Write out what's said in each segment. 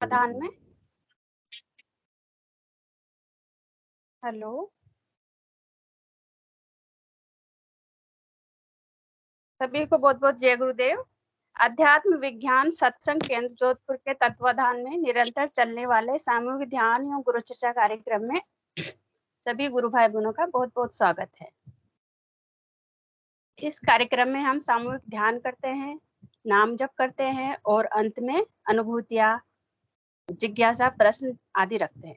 प्रधान में। हेलो, सभी को बहुत बहुत जय गुरुदेव। अध्यात्म विज्ञान सत्संग केंद्र जोधपुर के तत्वाधान में निरंतर चलने वाले सामूहिक ध्यान एवं गुरु चर्चा कार्यक्रम में सभी गुरु भाई बहनों का बहुत बहुत स्वागत है। इस कार्यक्रम में हम सामूहिक ध्यान करते हैं, नाम जप करते हैं और अंत में अनुभूतियां, जिज्ञासा, प्रश्न आदि रखते हैं।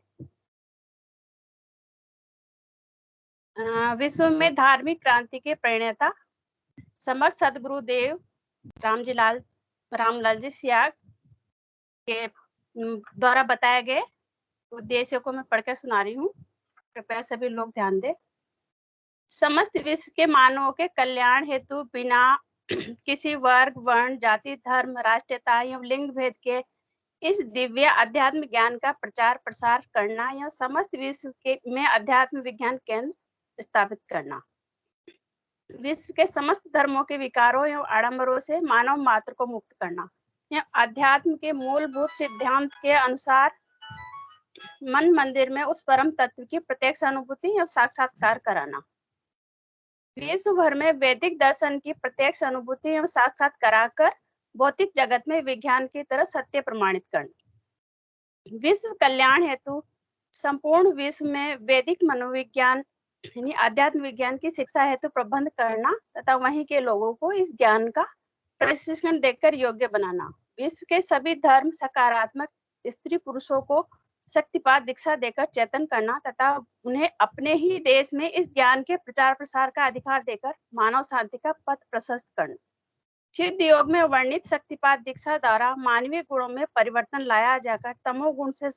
विश्व में धार्मिक क्रांति के प्रणेता समर्थ सदगुरुदेव रामलाल जी सियाग के द्वारा बताए गए उद्देश्यों को मैं पढ़कर सुना रही हूँ। कृपया सभी लोग ध्यान दें। समस्त विश्व के मानवों के कल्याण हेतु बिना किसी वर्ग, वर्ण, जाति, धर्म, राष्ट्रीयता एवं लिंग भेद के इस दिव्य अध्यात्म ज्ञान का प्रचार प्रसार करना या समस्त विश्व के में अध्यात्म विज्ञान केंद्र स्थापित करना। विश्व के समस्त धर्मों के विकारों एवं आडंबरों से मानव मात्र को मुक्त करना। यह अध्यात्म के मूलभूत सिद्धांत के अनुसार मन मंदिर में उस परम तत्व की प्रत्यक्ष अनुभूति एवं साक्षात्कार कराना। विश्व भर में वैदिक दर्शन की प्रत्यक्ष अनुभूति एवं साक्षात कराकर भौतिक जगत में विज्ञान की तरह सत्य प्रमाणित करना। विश्व कल्याण हेतु संपूर्ण विश्व में वैदिक मनोविज्ञान यानी अध्यात्म विज्ञान की शिक्षा हेतु प्रबंध करना तथा वहीं के लोगों को इस ज्ञान का प्रशिक्षण देकर योग्य बनाना। विश्व के सभी धर्म सकारात्मक स्त्री पुरुषों को शक्तिपात दीक्षा देकर चेतन करना तथा उन्हें अपने ही देश में इस ज्ञान के प्रचार प्रसार का अधिकार देकर मानव शांति का पथ प्रशस्त करना। सिद्ध योग में वर्णित शक्तिपात दीक्षा द्वारा मानवीय गुणों में परिवर्तन लाया जाकर तमोगुण से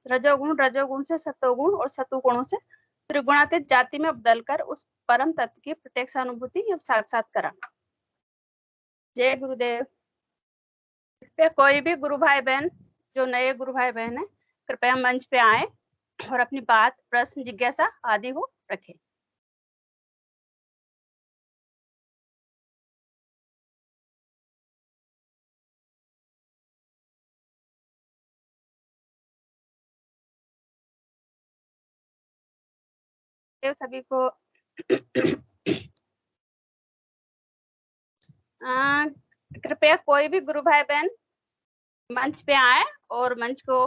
रजोगुण से सतोगुण और सतुगुणों से त्रिगुणातीत जाति में बदलकर उस परम तत्व की प्रत्यक्ष अनुभूति एवं साक्षात कराना। जय गुरुदेव। कृपया कोई भी गुरु भाई बहन, जो नए गुरु भाई बहन है, कृपया मंच पे आए और अपनी बात, प्रश्न, जिज्ञासा आदि हो रखें। सभी को कृपया कोई भी गुरु भाई बहन मंच पे आए और मंच को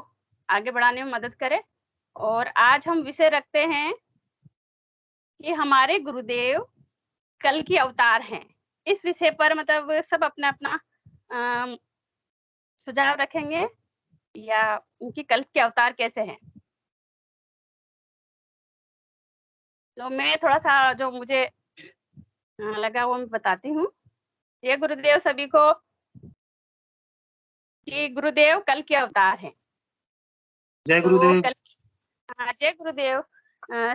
आगे बढ़ाने में मदद करें। और आज हम विषय रखते हैं कि हमारे गुरुदेव कल की अवतार हैं। इस विषय पर मतलब सब अपना अपना सुझाव रखेंगे या उनकी कल के अवतार कैसे हैं। तो मैं थोड़ा सा जो मुझे लगा वो मैं बताती हूँ। ये गुरुदेव सभी को कि गुरुदेव कल के अवतार हैं। जय गुरुदेव। जय गुरुदेव।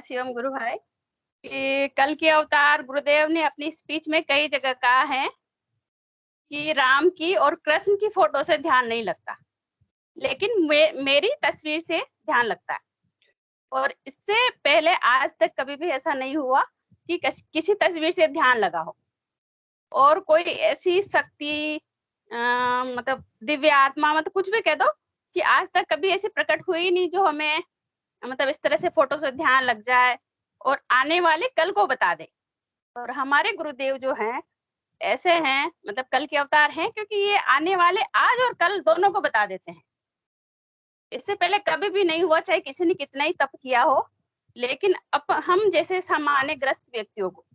शिवम गुरु भाई कि कल के अवतार गुरुदेव ने अपनी स्पीच में कई जगह कहा है कि राम की और कृष्ण की फोटो से ध्यान नहीं लगता, लेकिन मेरी तस्वीर से ध्यान लगता है। और इससे पहले आज तक कभी भी ऐसा नहीं हुआ कि किसी तस्वीर से ध्यान लगा हो और कोई ऐसी शक्ति मतलब दिव्य आत्मा, मतलब कुछ भी कह दो, कि आज तक कभी ऐसी प्रकट हुई नहीं जो हमें मतलब इस तरह से फोटो से ध्यान लग जाए और आने वाले कल को बता दे। और हमारे गुरुदेव जो हैं ऐसे हैं, मतलब कल के अवतार हैं, क्योंकि ये आने वाले आज और कल दोनों को बता देते हैं। इससे पहले कभी भी नहीं हुआ, चाहे किसी ने कितना ही तप किया हो। लेकिन अब हम जैसे सामान्य ग्रस्त व्यक्तियों को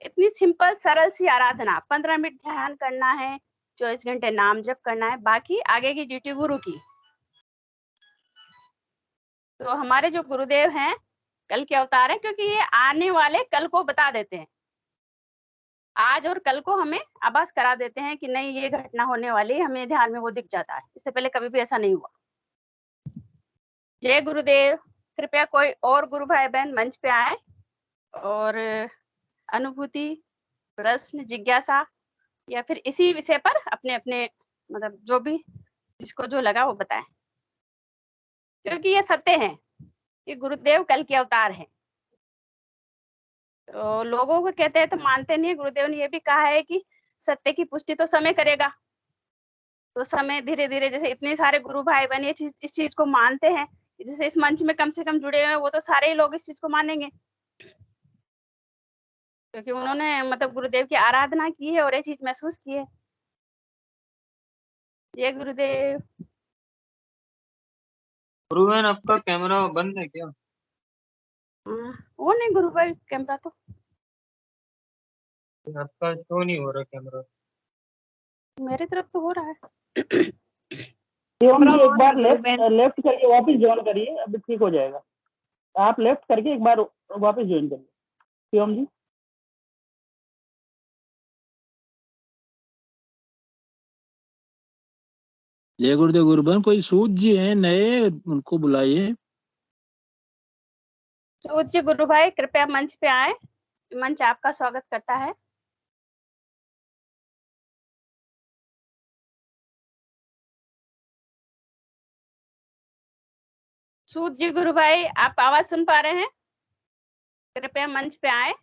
इतनी सिंपल सरल सी आराधना, 15 मिनट ध्यान करना है, 24 घंटे नाम जप करना है, बाकी आगे की ड्यूटी गुरु की। तो हमारे जो गुरुदेव हैं कल के अवतार है, क्योंकि ये आने वाले कल को बता देते हैं। आज और कल को हमें आभास करा देते हैं कि नहीं ये घटना होने वाली है, हमें ध्यान में वो दिख जाता है। इससे पहले कभी भी ऐसा नहीं हुआ। जय गुरुदेव। कृपया कोई और गुरु भाई बहन मंच पे आए और अनुभूति, प्रश्न, जिज्ञासा या फिर इसी विषय पर अपने अपने मतलब जो भी जिसको जो लगा वो बताएं, क्योंकि ये सत्य है कि गुरुदेव कल के अवतार हैं। तो लोगों को कहते हैं तो मानते नहीं है। गुरुदेव ने ये भी कहा है कि सत्य की पुष्टि तो समय करेगा। तो समय धीरे-धीरे जैसे इतने सारे गुरु भाई-बहन ये चीज़ इस चीज़ को मानते हैं, जैसे इस मंच में कम से कम जुड़े हुए हैं, वो तो सारे ही लोग इस चीज़ को मानेंगे। क्योंकि उन्होंने मतलब गुरुदेव की आराधना की है और ये चीज़ महसूस की है। जय गुरुदेव। गुरु बहन आपका कैमरा बंद है क्या? वो नहीं गुरु भाई कैमरा तो। आपका शो नहीं हो रहा कैमरा। मेरी तरफ तो हो रहा है। शिवम जी एक बार लेफ्ट करके वापस ज्वाइन करिए, अभी ठीक हो जाएगा। आप लेफ्ट करके एक बार वापस ज्वाइन करिए शिवम जी। जय गुरुदेव। गुरुबन कोई सूद जी हैं नए, उनको बुलाइए। सूद जी गुरु भाई कृपया मंच पे आए, मंच आपका स्वागत करता है। सूद जी गुरु भाई आप आवाज सुन पा रहे हैं? कृपया मंच पे आए।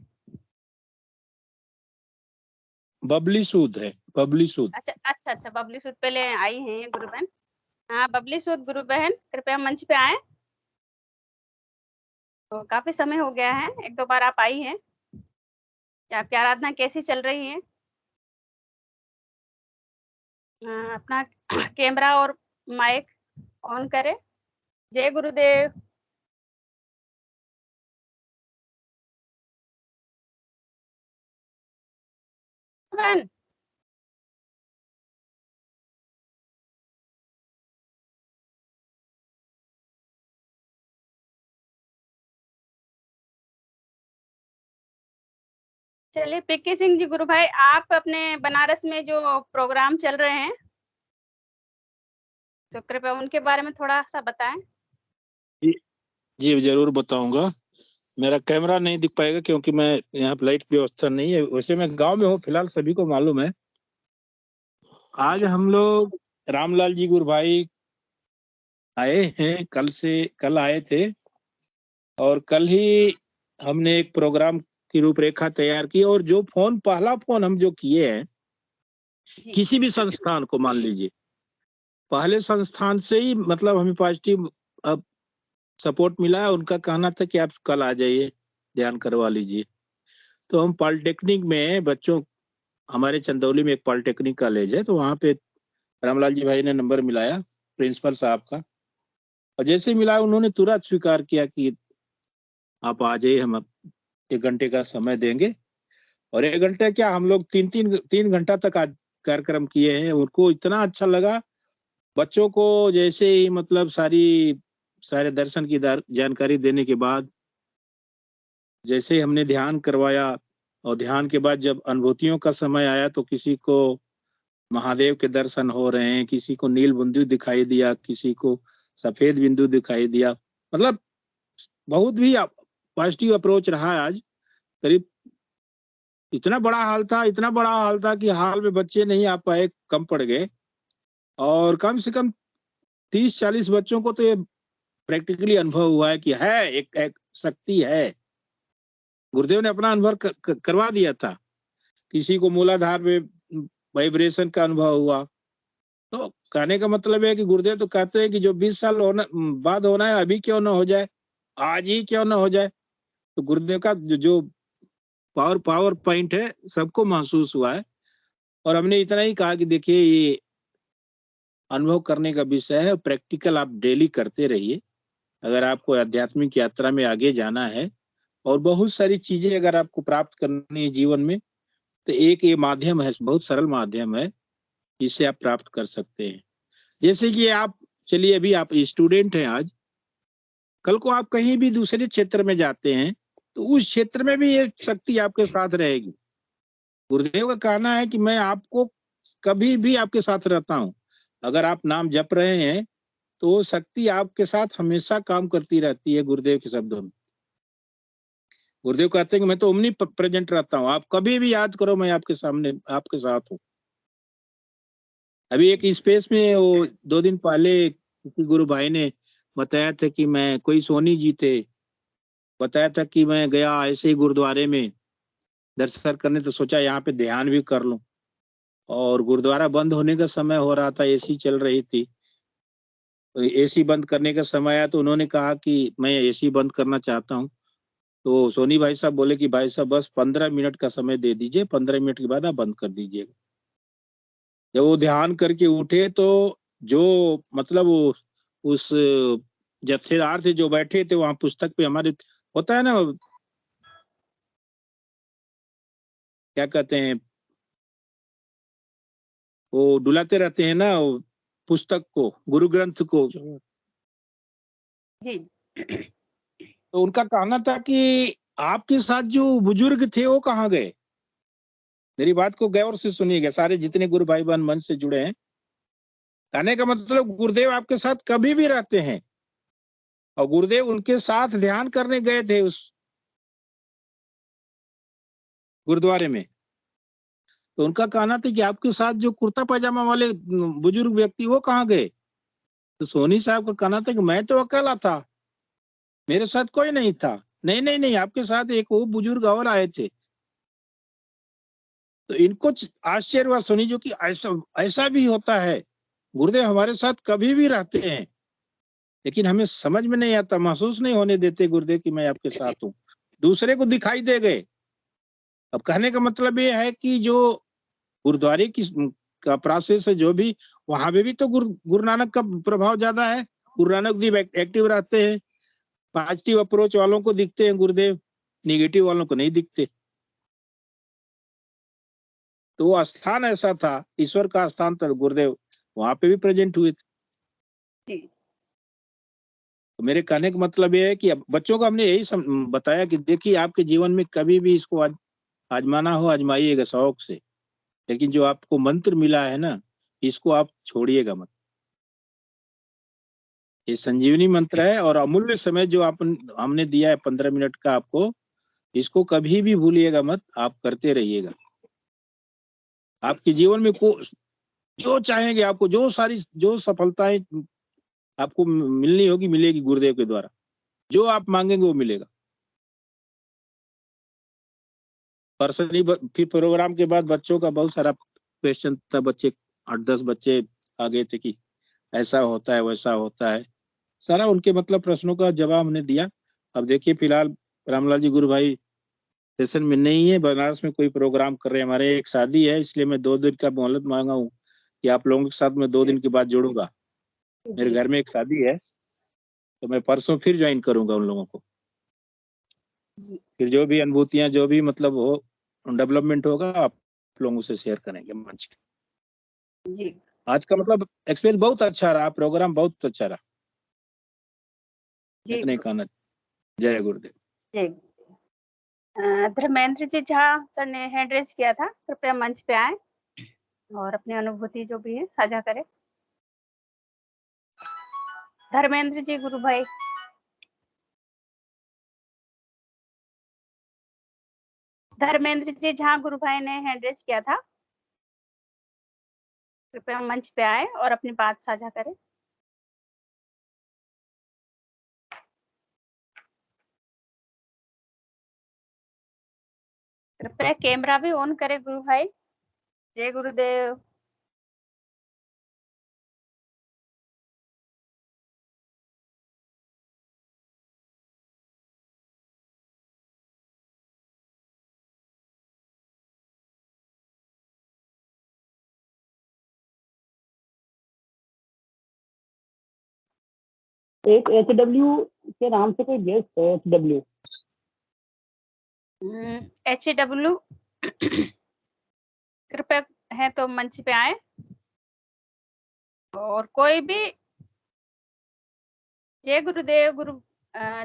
बबली सूद है, बबली सूद। अच्छा बबली सूद पहले आई हैं गुरु बहन। हाँ बबली सूद गुरु बहन कृपया मंच पे आए। तो काफी समय हो गया है, एक दो बार आप आई हैं। आपकी आराधना कैसी चल रही है? अपना कैमरा और माइक ऑन करें। जय गुरुदेव। बहन चलिए पीके सिंह जी गुरु भाई आप अपने बनारस में जो प्रोग्राम चल रहे हैं तो कृपया उनके बारे में थोड़ा सा बताएं। जी जरूर बताऊंगा। मेरा कैमरा नहीं दिख पाएगा क्योंकि मैं यहाँ पे लाइट की व्यवस्था नहीं है। वैसे मैं गांव में हूँ फिलहाल, सभी को मालूम है। आज हम लोग रामलाल जी गुरु भाई आए हैं, कल आए थे और कल ही हमने एक प्रोग्राम की रूपरेखा तैयार की। और जो पहला फोन हम जो किए हैं किसी भी संस्थान को, मान लीजिए पहले संस्थान से ही मतलब हमें पॉजिटिव अब सपोर्ट मिला है। उनका कहना था कि आप कल आ जाइए, ध्यान करवा लीजिए। तो हम पॉलिटेक्निक में बच्चों, हमारे चंदौली में एक पॉलिटेक्निक कॉलेज है, तो वहाँ पे रामलाल जी भाई ने नंबर मिलाया प्रिंसिपल साहब का, और जैसे ही मिला उन्होंने तुरंत स्वीकार किया कि आप आ जाइए, हम 1 घंटे का समय देंगे। और 1 घंटे क्या, हम लोग तीन घंटा तक कार्यक्रम किए हैं। उनको इतना अच्छा लगा। बच्चों को जैसे ही मतलब सारे दर्शन की जानकारी देने के बाद जैसे ही हमने ध्यान करवाया, और ध्यान के बाद जब अनुभूतियों का समय आया तो किसी को महादेव के दर्शन हो रहे हैं, किसी को नील बिंदु दिखाई दिया, किसी को सफेद बिंदु दिखाई दिया। मतलब बहुत भी पॉजिटिव अप्रोच रहा है आज। करीब इतना बड़ा हाल था कि हाल में बच्चे नहीं आ पाए, कम पड़ गए। और कम से कम 30-40 बच्चों को तो ये प्रैक्टिकली अनुभव हुआ है कि है एक शक्ति है। गुरुदेव ने अपना अनुभव करवा दिया था। किसी को मूलाधार में वाइब्रेशन का अनुभव हुआ। तो कहने का मतलब है कि गुरुदेव तो कहते हैं कि जो 20 साल बाद होना है, अभी क्यों ना हो जाए, आज ही क्यों ना हो जाए। तो गुरुदेव का जो पावर पॉइंट है सबको महसूस हुआ है। और हमने इतना ही कहा कि देखिए ये अनुभव करने का विषय है, प्रैक्टिकल आप डेली करते रहिए अगर आपको आध्यात्मिक यात्रा में आगे जाना है। और बहुत सारी चीजें अगर आपको प्राप्त करनी है जीवन में, तो एक ये माध्यम है, बहुत सरल माध्यम है, इससे आप प्राप्त कर सकते हैं। जैसे कि आप, चलिए अभी आप स्टूडेंट हैं आज, कल को आप कहीं भी दूसरे क्षेत्र में जाते हैं तो उस क्षेत्र में भी ये शक्ति आपके साथ रहेगी। गुरुदेव का कहना है कि मैं आपको कभी भी आपके साथ रहता हूँ। अगर आप नाम जप रहे हैं तो वो शक्ति आपके साथ हमेशा काम करती रहती है। गुरुदेव के शब्दों में गुरुदेव कहते हैं कि मैं तो ओमनी प्रेजेंट रहता हूँ, आप कभी भी याद करो मैं आपके सामने आपके साथ हूँ। अभी एक स्पेस में वो 2 दिन पहले किसी गुरु भाई ने बताया था कि मैं, कोई सोनी जी थे, बताया था कि मैं गया ऐसे ही गुरुद्वारे में दर्शन करने, तो सोचा यहाँ पे ध्यान भी कर लूं। और गुरुद्वारा बंद होने का समय हो रहा था, एसी चल रही थी। तो एसी बंद करने का समय आया तो उन्होंने कहा कि मैं एसी बंद करना चाहता हूँ। तो सोनी भाई साहब बोले कि भाई साहब बस 15 मिनट का समय दे दीजिए, 15 मिनट के बाद आप बंद कर दीजिएगा। जब वो ध्यान करके उठे तो जो मतलब उस जत्थेदार थे जो बैठे थे वहां पुस्तक पे, हमारे होता है ना क्या कहते हैं, वो डुलाते रहते हैं ना वो पुस्तक को, गुरु ग्रंथ को। जी तो उनका कहना था कि आपके साथ जो बुजुर्ग थे वो कहाँ गए। मेरी बात को गौर से सुनिएगा, सारे जितने गुरु भाई बहन मंच से जुड़े हैं। कहने का मतलब गुरुदेव आपके साथ कभी भी रहते हैं, और गुरुदेव उनके साथ ध्यान करने गए थे उस गुरुद्वारे में। तो उनका कहना था कि आपके साथ जो कुर्ता पैजामा वाले बुजुर्ग व्यक्ति वो कहाँ गए। तो सोनी साहब का कहना था कि मैं तो अकेला था, मेरे साथ कोई नहीं था। नहीं नहीं नहीं, आपके साथ एक वो बुजुर्ग और आए थे। तो इनको आश्चर्य हुआ सुनी जो कि ऐसा ऐसा भी होता है, गुरुदेव हमारे साथ कभी भी रहते हैं, लेकिन हमें समझ में नहीं आता, महसूस नहीं होने देते गुरुदेव कि मैं आपके साथ हूँ, दूसरे को दिखाई दे गए। अब कहने का मतलब ये है कि जो गुरुद्वारे की का प्रोसेस है, जो भी वहां पे भी तो गुरु नानक का प्रभाव ज्यादा है। गुरु नानक देव एक्टिव रहते हैं, पॉजिटिव अप्रोच वालों को दिखते हैं गुरुदेव, निगेटिव वालों को नहीं दिखते। तो वो स्थान ऐसा था, ईश्वर का स्थान था, गुरुदेव वहां पे भी प्रेजेंट हुए थे। जी तो मेरे कहने का मतलब ये है कि अब बच्चों को हमने यही बताया कि देखिए आपके जीवन में कभी भी इसको आजमाना हो आजमाइएगा शौक से, लेकिन जो आपको मंत्र मिला है ना, इसको आप छोड़िएगा मत। ये संजीवनी मंत्र है और अमूल्य समय जो आप हमने दिया है 15 मिनट का आपको, इसको कभी भी भूलिएगा मत, आप करते रहिएगा। आपके जीवन में जो चाहेंगे, आपको जो सफलताएं आपको मिलनी होगी मिलेगी गुरुदेव के द्वारा, जो आप मांगेंगे वो मिलेगा। पर्सनली फिर प्रोग्राम के बाद बच्चों का बहुत सारा क्वेश्चन था, बच्चे 8-10 बच्चे आ गए थे कि ऐसा होता है वैसा होता है, सारा उनके मतलब प्रश्नों का जवाब हमने दिया। अब देखिए फिलहाल रामलाल जी गुरु भाई सेशन में नहीं है, बनारस में कोई प्रोग्राम कर रहे हैं, हमारे एक शादी है, इसलिए मैं 2 दिन का मोहलत मांगा हूँ कि आप लोगों के साथ मैं 2 दिन के बाद जुड़ूंगा। मेरे जी घर में एक शादी है, तो मैं परसों फिर ज्वाइन करूंगा उन लोगों को। जी फिर जो भी अनुभूतियां जो भी मतलब हो डेवलपमेंट होगा आप लोगों से शेयर करेंगे मंच पे। जी आज का मतलब एक्सपीरियंस बहुत अच्छा रहा, प्रोग्राम बहुत अच्छा रहा। जी इतने कहना। जय गुरुदेव। जी धर्मेंद्र जी झा सर ने हैंड रेज किया था, कृपया मंच पे आए और अपनी अनुभूति जो भी है साझा करें। धर्मेंद्र जी गुरु भाई। धर्मेंद्र जी झा गुरु भाई ने हैंड रेज किया था, कृपया मंच पे आए और अपनी बात साझा करें। कृपया कैमरा भी ऑन करें गुरु भाई। जय गुरुदेव। एक HW के नाम से कोई गेस्ट है, HW। HW कृपया है तो मंच पे आए, और कोई भी जय गुरुदेव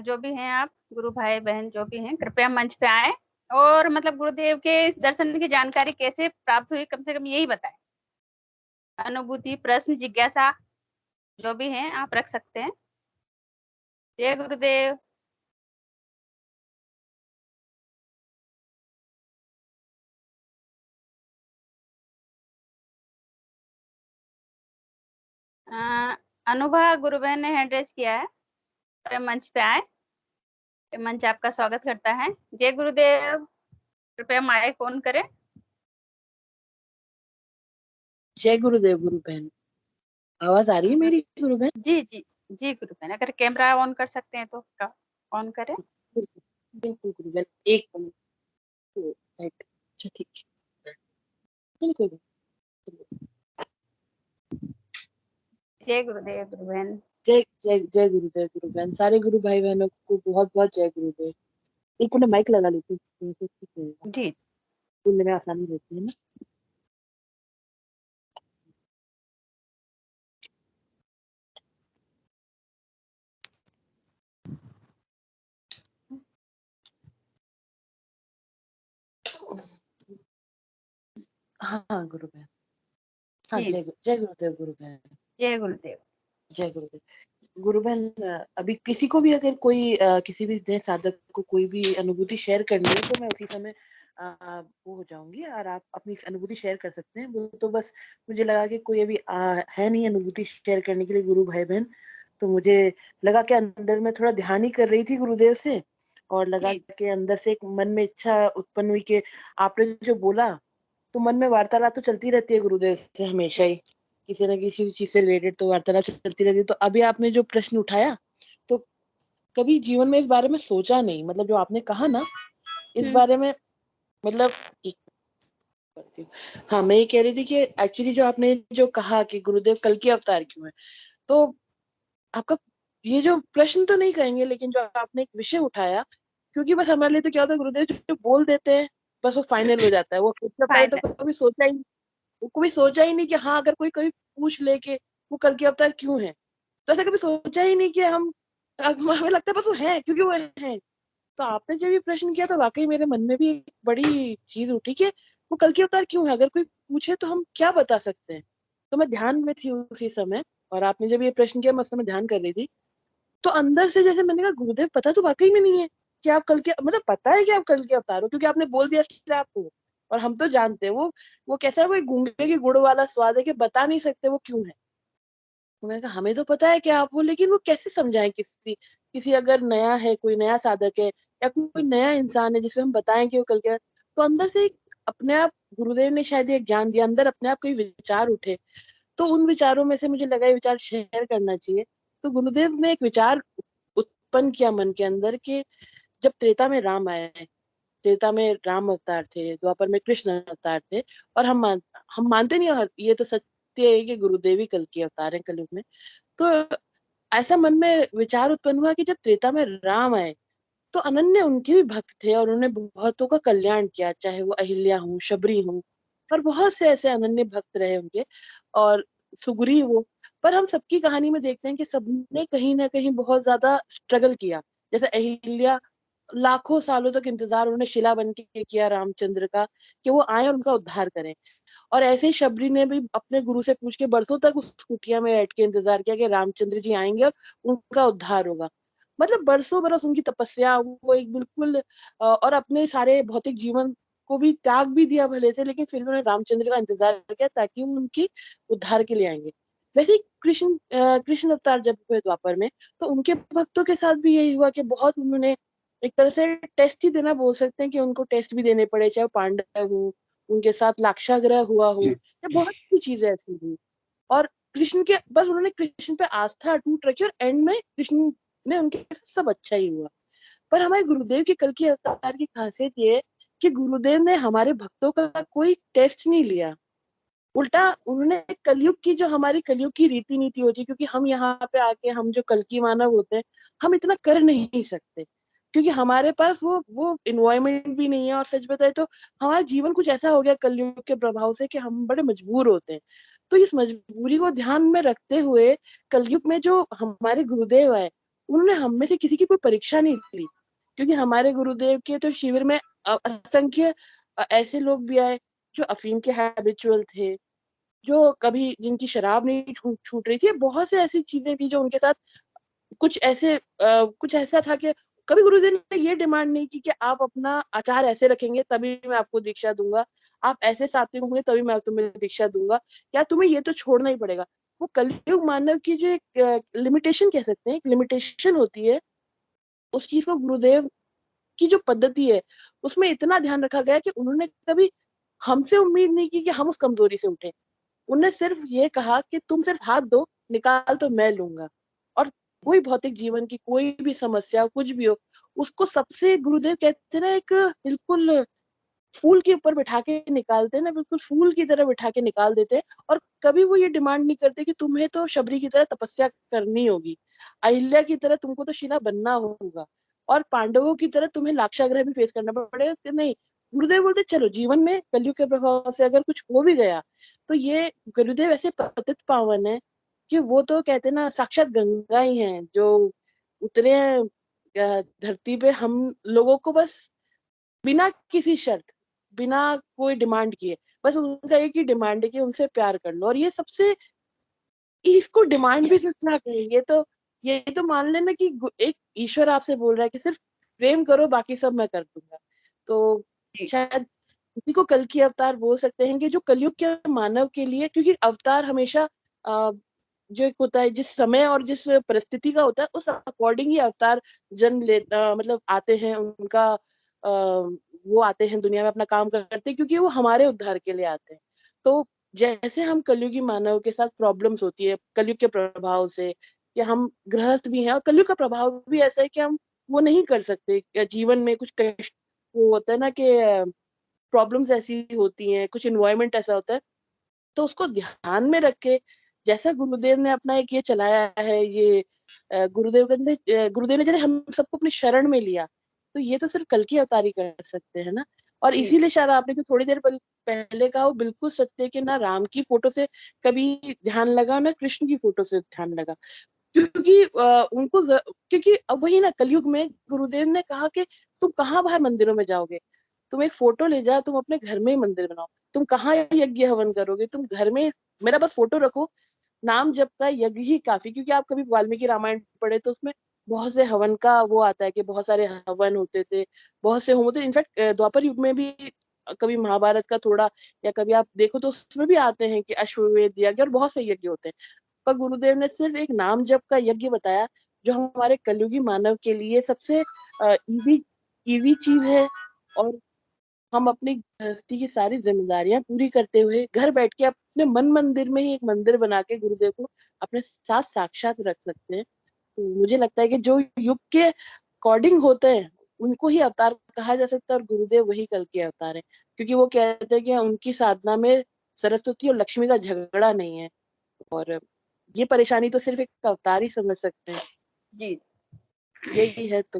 जो भी हैं आप गुरु भाई बहन जो भी हैं, कृपया मंच पे आए और मतलब गुरुदेव के इस दर्शन की जानकारी कैसे प्राप्त हुई, कम से कम यही बताएं। अनुभूति, प्रश्न, जिज्ञासा जो भी हैं आप रख सकते हैं। जय गुरुदेव। अनुभा गुरु बहन ने हैंड रेज किया है, मंच पे आए, मंच आपका स्वागत करता है। जय गुरुदेव। कृपया माइक ऑन करें। जय गुरुदेव गुरु बहन। आवाज आ रही है मेरी गुरु बहन? जी जी जी गुरु बहन, अगर कैमरा ऑन कर सकते हैं तो ऑन करें। बिल्कुल गुरु बहन, एक मिनट। अच्छा ठीक है, बिल्कुल। जय गुरुदेव गुरु बहन। जय जय जय गुरुदेव गुरु बहन। सारे गुरु भाई बहनों को बहुत बहुत जय गुरुदेव। एक मिनट माइक लगा लेती हूँ, तो ठीक रहेगा, जी बोलने में आसानी रहती है ना। हाँ गुरु बहन, हाँ जी जय गुरुदेव गुरु बहन। जय गुरुदेव। जय गुरुदेव गुरु बहन। अभी किसी को भी अगर कोई किसी भी नए साधक को कोई भी अनुभूति शेयर करनी है तो मैं उसी समय वो हो जाऊंगी और आप अपनी अनुभूति शेयर कर सकते हैं। वो तो बस मुझे लगा कि कोई अभी है नहीं अनुभूति शेयर करने के लिए गुरु भाई बहन, तो मुझे लगा कि अंदर में थोड़ा ध्यान ही कर रही थी गुरुदेव से, और लगा जी कि अंदर से एक मन में इच्छा उत्पन्न हुई कि आपने जो बोला, तो मन में वार्तालाप तो चलती रहती है गुरुदेव से हमेशा ही, किसी न किसी चीज से रिलेटेड तो वार्तालाप चलती रहती है। तो अभी आपने जो प्रश्न उठाया, तो कभी जीवन में इस बारे में सोचा नहीं, मतलब जो आपने कहा ना इस बारे में, मतलब हाँ मैं ये कह रही थी कि एक्चुअली जो आपने जो कहा कि गुरुदेव कल के अवतार क्यों है, तो आपका ये जो प्रश्न तो नहीं कहेंगे, लेकिन जो आपने एक विषय उठाया, क्योंकि बस हमारे लिए तो क्या होता है गुरुदेव जो बोल देते हैं बस वो फाइनल हो जाता है। वो कल के अवतार तो फाइनल। कभी सोचा ही नहीं कि हाँ अगर कोई कभी पूछ ले कि वो कल के अवतार क्यों है, तो ऐसा कभी सोचा ही नहीं कि हमें लगता है बस वो है क्योंकि वो है। तो आपने जब ये प्रश्न किया तो वाकई मेरे मन में भी एक बड़ी चीज उठी कि वो कल के अवतार क्यों है, अगर कोई पूछे तो हम क्या बता सकते हैं। तो मैं ध्यान में थी उसी समय, और आपने जब ये प्रश्न किया मैं उस समय ध्यान कर रही थी, तो अंदर से जैसे मैंने कहा गुरुदेव पता तो वाकई में नहीं है कि आप कल के, मतलब पता है कि आप कल के अवतार हो क्योंकि आपने बोल दिया इसलिए आपको, और हम तो जानते हैं वो कैसा है, वो एक गूंगे की गुड़ वाला स्वाद है कि बता नहीं सकते वो क्यों है। तो मैंने कहा हमें तो पता है कि आप हो, लेकिन वो कैसे समझाएं किसी किसी अगर नया है, कोई नया साधक है या कोई नया इंसान है जिसे हम बताएं कि वो कल के, तो अंदर से अपने आप गुरुदेव ने शायद एक ज्ञान दिया, अंदर अपने आप कोई विचार उठे, तो उन विचारों में से मुझे लगा ये विचार शेयर करना चाहिए। तो गुरुदेव ने एक विचार उत्पन्न किया मन के अंदर कि जब त्रेता में राम आए, त्रेता में राम अवतार थे, द्वापर में कृष्ण अवतार थे, और हम मानते नहीं, और ये तो सत्य है कि गुरुदेव ही कल के अवतार हैं कलयुग में। तो ऐसा मन में विचार उत्पन्न हुआ कि जब त्रेता में राम आए तो अनन्य उनके भी भक्त थे और उन्होंने बहुतों का कल्याण किया, चाहे वो अहिल्या हो, शबरी हो, और बहुत से ऐसे अनन्य भक्त रहे उनके, और सुग्रीव हो। पर हम सबकी कहानी में देखते हैं कि सबने कहीं ना कहीं बहुत ज्यादा स्ट्रगल किया। जैसे अहिल्या लाखों सालों तक इंतजार उन्होंने शिला बन के किया रामचंद्र का कि वो आए और उनका उद्धार करें, और ऐसे ही शबरी ने भी अपने गुरु से पूछ के बरसों तक उस कुटिया में बैठ के इंतजार किया कि रामचंद्र जी आएंगे और उनका उद्धार होगा। मतलब बरसों बरस उनकी तपस्या, वो एक बिल्कुल और अपने सारे भौतिक जीवन को भी त्याग भी दिया भले से, लेकिन फिर उन्होंने रामचंद्र का इंतजार किया ताकि वो उनकी उद्धार के लिए आएंगे। वैसे ही कृष्ण अवतार जब हुए द्वापर में, तो उनके भक्तों के साथ भी यही हुआ कि बहुत उन्होंने एक तरह से टेस्ट ही देना बोल सकते हैं कि उनको टेस्ट भी देने पड़े, चाहे पांडव हो, उनके साथ लाक्षागृह हुआ हो, या बहुत सी चीजें ऐसी हुई। और कृष्ण के बस उन्होंने कृष्ण पे आस्था अटूट रखी, और एंड में कृष्ण ने उनके साथ सब अच्छा ही हुआ। पर हमारे गुरुदेव की कल की अवतार की खासियत ये है कि गुरुदेव ने हमारे भक्तों का कोई टेस्ट नहीं लिया, उल्टा उन्होंने कलयुग की जो हमारी कलयुग की रीति नीति होती है, क्योंकि हम यहाँ पे आके हम जो कल की मानव होते हैं हम इतना कर नहीं सकते, क्योंकि हमारे पास वो इन्वायरमेंट भी नहीं है, और सच बताए तो हमारा जीवन कुछ ऐसा हो गया कलयुग के प्रभाव से कि हम बड़े मजबूर होते हैं। तो इस मजबूरी को ध्यान में रखते हुए कलयुग में जो हमारे गुरुदेव आए, उन्होंने हम में से किसी की कोई परीक्षा नहीं ली, क्योंकि हमारे गुरुदेव के तो शिविर में असंख्य ऐसे लोग भी आए जो अफीम के हैबिचुअल थे, जो कभी जिनकी शराब नहीं छूट रही थी, बहुत से ऐसी चीजें थी जो उनके साथ कुछ ऐसा था कि कभी गुरुजी ने ये डिमांड नहीं की कि आप अपना आचार ऐसे रखेंगे तभी मैं आपको दीक्षा दूंगा, आप ऐसे सात्विक होंगे तभी मैं तुम्हें दीक्षा दूंगा, या तुम्हें ये तो छोड़ना ही पड़ेगा। वो कलयुग मानव की जो एक लिमिटेशन कह सकते हैं, एक लिमिटेशन होती है, उस चीज को गुरुदेव की जो पद्धति है उसमें इतना ध्यान रखा गया कि उन्होंने कभी हमसे उम्मीद नहीं की कि हम उस कमजोरी से उठे। उन्होंने सिर्फ ये कहा कि तुम सिर्फ हाथ दो, निकाल तो मैं लूंगा। और कोई भौतिक जीवन की कोई भी समस्या कुछ भी हो, उसको सबसे गुरुदेव कहते हैं ना, एक बिल्कुल फूल के ऊपर बिठा के निकालते हैं ना, बिल्कुल फूल की तरह बिठा के निकाल देते हैं। और कभी वो ये डिमांड नहीं करते कि तुम्हें तो शबरी की तरह तपस्या करनी होगी, अहिल्या की तरह तुमको तो शिला बनना होगा, और पांडवों की तरह तुम्हें लाक्षागृह भी फेस करना पड़ेगा। कि नहीं, गुरुदेव बोलते चलो जीवन में कलयुग के प्रभाव से अगर कुछ हो भी गया तो ये गुरुदेव ऐसे पतित पावन है कि वो तो कहते हैं ना साक्षात गंगा ही है जो उतरे हैं धरती पे हम लोगों को, बस बिना किसी शर्त, बिना कोई डिमांड किए। बस उनका एक ही डिमांड है कि उनसे प्यार कर लो। और ये सबसे, इसको डिमांड भी सिर्फ ना करें, ये तो मान लेना कि एक ईश्वर आपसे बोल रहा है कि सिर्फ प्रेम करो, बाकी सब मैं कर दूंगा। तो शायद इसी को कल की अवतार बोल सकते हैं कि जो कलयुग के मानव के लिए, क्योंकि अवतार हमेशा जो एक होता है जिस समय और जिस परिस्थिति का होता है उस अकॉर्डिंग ही अवतार जन्म ले मतलब आते हैं, उनका वो आते हैं दुनिया में, अपना काम करते हैं, क्योंकि वो हमारे उद्धार के लिए आते हैं। तो जैसे हम कलयुगी मानव के साथ प्रॉब्लम्स होती है कलयुग के प्रभाव से, कि हम गृहस्थ भी हैं और कलयुग का प्रभाव भी ऐसा है कि हम वो नहीं कर सकते, जीवन में कुछ कष्ट वो होता है ना कि प्रॉब्लम्स ऐसी होती हैं, कुछ इन्वायरमेंट ऐसा होता है। तो उसको ध्यान में रख के, जैसा गुरुदेव ने अपना एक ये चलाया है, ये गुरुदेव कहते गुरुदेव ने जैसे हम सबको अपनी शरण में लिया, तो ये तो सिर्फ कल की अवतारी कर सकते हैं ना। और जी। इसीलिए शायद आपने जो थोड़ी देर पहले कहा वो बिल्कुल सत्य है कि ना राम की फोटो से कभी ध्यान लगा, ना कृष्ण की फोटो से ध्यान लगा। क्योंकि क्योंकि अब वही ना, कलयुग में गुरुदेव ने कहा कि तुम कहाँ बाहर मंदिरों में जाओगे, तुम एक फोटो ले जाओ, तुम अपने घर में ही मंदिर बनाओ। तुम कहाँ यज्ञ हवन करोगे, तुम घर में मेरा बस फोटो रखो, नाम जप का यज्ञ ही काफी। क्योंकि आप कभी वाल्मीकि रामायण पढ़े तो उसमें बहुत से हवन का वो आता है कि बहुत सारे हवन होते थे, बहुत से होम होते। इनफैक्ट द्वापर युग में भी कभी महाभारत का थोड़ा, या कभी आप देखो तो उसमें भी आते हैं कि अश्वमेध यज्ञ और बहुत से यज्ञ होते हैं। पर गुरुदेव ने सिर्फ एक नाम जप का यज्ञ बताया, जो हमारे कलयुगी मानव के लिए सबसे इजी इजी चीज है। और हम अपनी गृहस्थी की सारी जिम्मेदारियां पूरी करते हुए घर बैठ के अपने मन मंदिर में ही एक मंदिर बना के गुरुदेव को अपने साथ साक्षात रख सकते हैं। तो मुझे लगता है कि जो युग के अकॉर्डिंग होते हैं उनको ही अवतार कहा जा सकता है, और गुरुदेव वही कल के अवतार हैं। क्योंकि वो कहते हैं कि उनकी साधना में सरस्वती और लक्ष्मी का झगड़ा नहीं है। और ये परेशानी तो सिर्फ एक अवतार ही समझ सकते हैं। जी। यही है। तो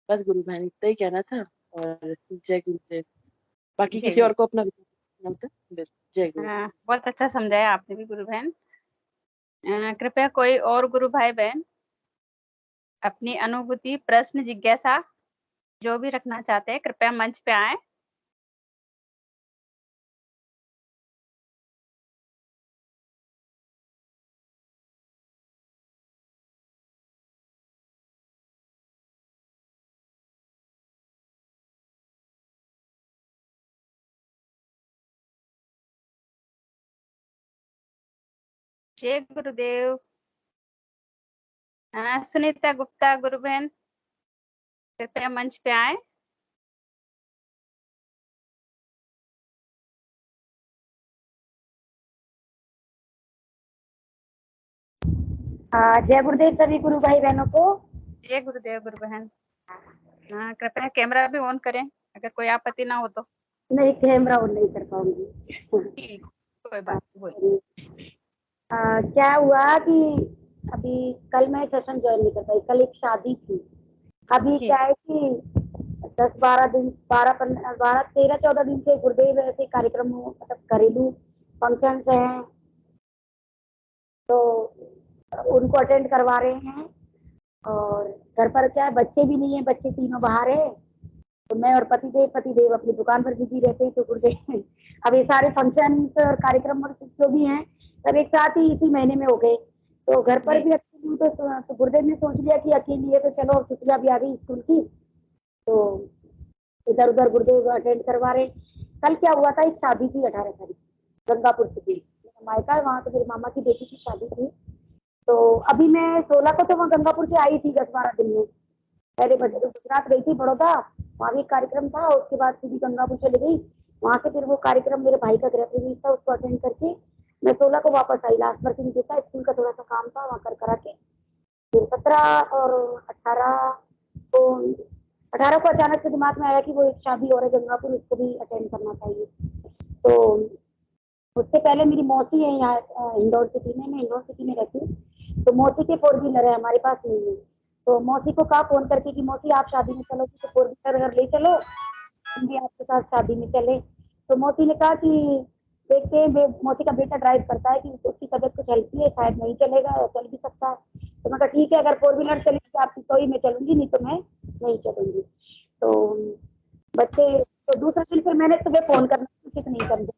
बस गुरु बहन इतना ही कहना था। और जय गुरुदेव। बाकी जय किसी और गुरु। को अपना विचार होता है? जय गुरु। हाँ, बहुत अच्छा समझाया आपने भी गुरु बहन। कृपया कोई और गुरु भाई बहन अपनी अनुभूति, प्रश्न, जिज्ञासा जो भी रखना चाहते हैं कृपया मंच पे आए। जय गुरुदेव। सुनीता गुप्ता गुरु बहन कृपया मंच पे आए। जय गुरुदेव सभी गुरु भाई बहनों को। जय गुरुदेव गुरु बहन। कृपया कैमरा भी ऑन करें अगर कोई आपत्ति ना हो तो। नहीं, कैमरा ऑन नहीं कर पाऊंगी। ठीक, कोई बात नहीं, बोलिए। क्या हुआ कि अभी कल मैं सेशन ज्वाइन नहीं कर पाई, कल एक शादी थी। अभी जी। क्या है कि 10-12 दिन 12-13-14 दिन से गुरुदेव ऐसे कार्यक्रम मतलब घरेलू फंक्शन हैं तो उनको अटेंड करवा रहे हैं। और घर पर क्या है, बच्चे भी नहीं है, बच्चे तीनों बाहर है, तो मैं और पतिदेव अपनी दुकान पर बिजी रहते हैं। तो गुरुदेव अब ये सारे फंक्शन और कार्यक्रम और जो भी हैं सब एक साथ ही इसी महीने में हो गए, तो घर पर भी अकेली हूँ। तो गुरुदेव ने सोच लिया कि अकेली है तो चलो, छुट्टियां भी आ गई स्कूल की, तो इधर उधर गुरुदेव अटेंड करवा रहे। कल क्या हुआ था, एक शादी थी 18 तारीख, गंगापुर से थी, मेरा मायका है वहाँ, तो मेरे मामा की बेटी की शादी थी। तो अभी मैं 16 को तो वहाँ गंगापुर से आई थी 10-12 दिन में। पहले गुजरात गई थी, बड़ौदा, वहाँ भी एक कार्यक्रम था, उसके बाद सीधी गंगापुर चली गई। वहाँ से फिर वो कार्यक्रम, मेरे भाई का गृह प्रवेश था, उसको अटेंड करके मैं 16 को वापस आई, लास्ट वर्किंग डे था, स्कूल का थोड़ा सा काम था वहाँ कर करा के फिर 17 और 18 को अचानक से दिमाग में आया कि वो एक शादी और है गंगापुर, उसको भी अटेंड करना चाहिए। तो उससे पहले मेरी मौसी है यहाँ इंदौर सिटी में, मैं इंदौर सिटी में रहती हूँ, तो मौसी के 4 व्हीलर है, हमारे पास नहीं है। तो मौसी को कहा फोन करके कि मौसी आप शादी में चलो, तो 4 व्हीलर अगर ले चलो हम भी आपके साथ शादी में चले। तो मौसी ने कहा कि देखते हैं, मौसी का बेटा ड्राइव करता है कि उसकी तबीयत कुछ हल्की है, शायद नहीं चलेगा या चल भी सकता है। तो मैं कहा ठीक है, अगर 4 व्हीलर चलेगी आपकी तो ही मैं चलूंगी, नहीं तो मैं नहीं चलूंगी। तो बच्चे तो दूसरा दिन फिर मैंने सुबह फोन करना उचित नहीं समझा,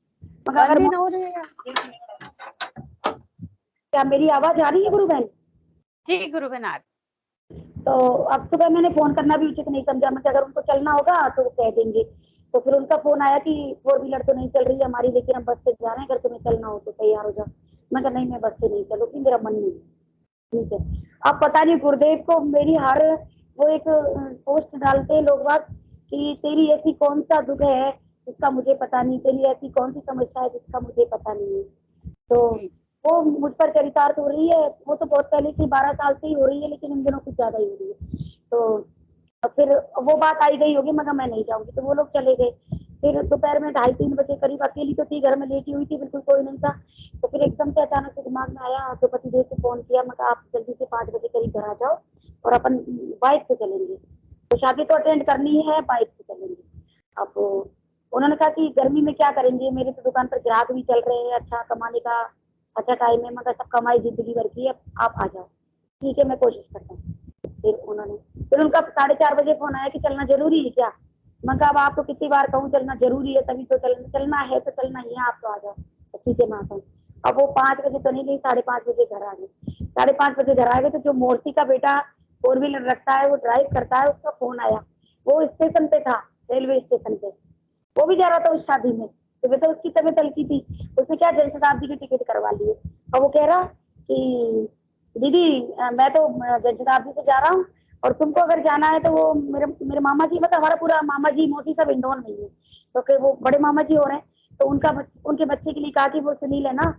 मगर अगर क्या मेरी आवाज आ रही है गुरु बहन? जी गुरु बहन आ रही। तो अब सुबह मैंने फोन करना भी उचित नहीं समझा, मैं अगर उनको चलना होगा तो वो कह देंगे। तो फिर उनका फोन आया कि 4 व्हीलर तो नहीं चल रही है हमारी, लेकिन हम बस से जा रहे हैं, अगर तुम्हें चलना हो तो तैयार हो जाओ। मैं कहा नहीं, मैं बस से नहीं चलूंगी, मेरा मन नहीं। ठीक है, अब पता नहीं गुरुदेव को मेरी हर वो एक पोस्ट डालते हैं लोग बात कि तेरी ऐसी कौन सा दुख है जिसका मुझे पता नहीं, तेरी ऐसी कौन सी समस्या है जिसका मुझे पता नहीं है। तो वो मुझ पर चरितार्थ हो रही है, वो तो बहुत पहले से 12 साल से ही हो रही है, लेकिन इन दिनों कुछ ज्यादा ही हो रही है। तो फिर वो बात आई गई होगी, मगर मैं नहीं जाऊंगी, तो वो लोग चले गए। फिर दोपहर में 2:30-3 बजे करीब, अकेली तो थी, घर में लेटी हुई थी, बिल्कुल कोई नहीं था। तो फिर एकदम से अचानक से दिमाग में आया, तो पतिदेव को फोन किया, मैं कहा आप जल्दी से 5 बजे करीब घर आ जाओ और अपन बाइक से चलेंगे, तो शादी तो अटेंड करनी है, बाइक से चलेंगे। अब उन्होंने कहा कि गर्मी में क्या करेंगे, मेरे तो दुकान पर ग्राहक भी चल रहे हैं, अच्छा कमाने का अच्छा टाइम है, मगर सब कमाई जिंदगी भर की है, आप आ जाओ। ठीक है, मैं कोशिश करता हूँ। फिर उनका 4:30 बजे फोन आया कि चलना जरूरी है क्या? मैं कहा अब आपको कितनी बार कहूँ चलना जरूरी है, तभी तो चलना है तो चलना ही है, आप तो आ जाओ। तो ठीक है मैं आता हूँ। अब वो 5 बजे तो नहीं गई, 5:30 बजे घर आ गए। 5:30 बजे घर आ गए तो जो मूर्ति का बेटा 4 व्हीलर रखता है, वो ड्राइव करता है, उसका फोन आया, वो स्टेशन पे था, रेलवे स्टेशन पे, वो भी जा रहा था उस शादी में। तो बेटा उसकी तबीयत हल्की थी, उसने क्या जनशताब्दी की टिकट करवा ली है। और वो कह रहा कि दीदी मैं तो जनशताब्दी से जा रहा हूँ, और तुमको अगर जाना है तो वो मेरे मामा जी, मतलब हमारा पूरा मामा जी मौसी सब इंदौर में ही है, तो फिर वो बड़े मामा जी हो रहे हैं, तो उनके बच्चे के लिए कहा कि वो सुनील है ना,